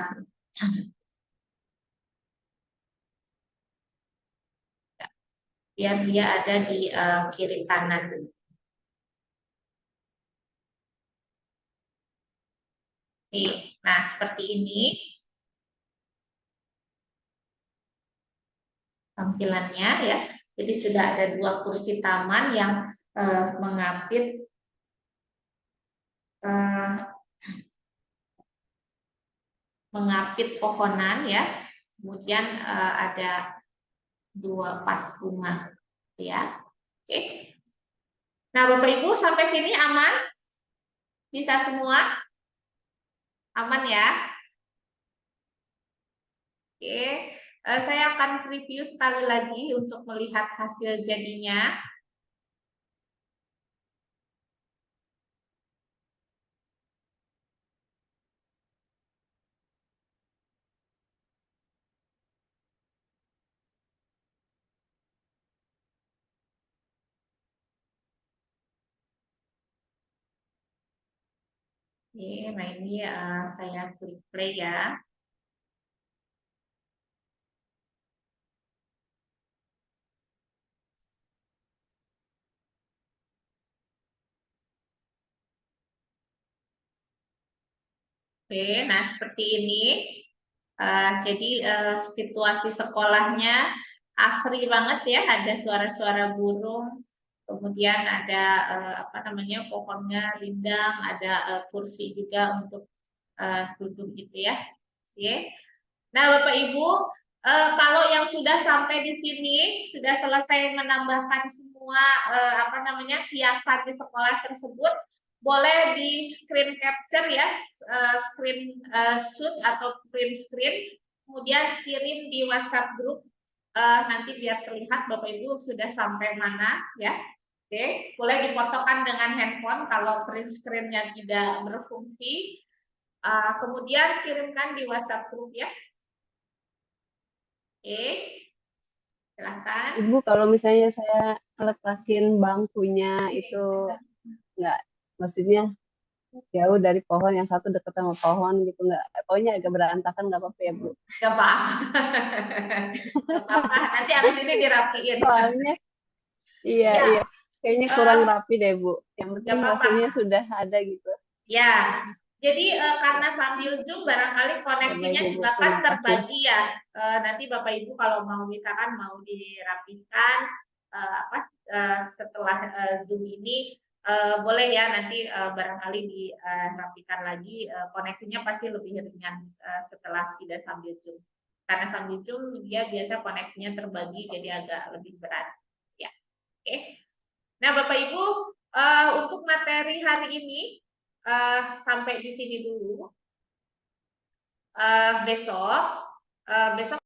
Biar dia ada di kiri kanan. Oke, nah seperti ini tampilannya ya. Jadi sudah ada 2 kursi taman yang mengapit mengapit pohonan ya. Kemudian ada 2 vas bunga ya. Oke. Nah, Bapak Ibu sampai sini aman? Bisa semua? Aman ya? Oke. Saya akan review sekali lagi untuk melihat hasil jadinya. Oke, nah ini saya klik play ya. Oke, nah seperti ini. Jadi situasi sekolahnya asri banget ya, ada suara-suara burung, kemudian ada apa namanya pohonnya rindang, ada kursi juga untuk duduk gitu ya. Oke. Nah, Bapak Ibu, kalau yang sudah sampai di sini, sudah selesai menambahkan semua apa namanya hiasan di sekolah tersebut, boleh di screen capture ya, screen shoot atau print screen, kemudian kirim di WhatsApp grup, nanti biar terlihat Bapak Ibu sudah sampai mana ya. Oke, boleh difotokan dengan handphone kalau print screen-nya tidak berfungsi. Kemudian kirimkan di WhatsApp grup ya. Oke, silahkan. Ibu, kalau misalnya saya letakin bangkunya itu nggak, maksudnya jauh dari pohon, yang satu dekat sama pohon gitu, nggak, pokoknya agak berantakan, nggak apa-apa ya Bu? Gak apa-apa. Gak apa-apa. Nanti abis ini dirapiin. Soalnya iya, Ya, iya, kayaknya kurang rapi deh Bu. Yang gak penting apa-apa. hasilnya sudah ada gitu. Ya, jadi karena sambil Zoom barangkali Ya, baik koneksinya Ibu, juga kan terima kasih. terbagi ya. Nanti Bapak Ibu kalau mau misalkan mau dirapikan setelah Zoom ini boleh ya nanti barangkali dirapikan lagi, koneksinya pasti lebih ringan setelah tidak sambil Zoom. Karena sambil Zoom dia biasa koneksinya terbagi jadi agak lebih berat. Ya, oke. Nah Bapak Ibu untuk materi hari ini sampai di sini dulu. Besok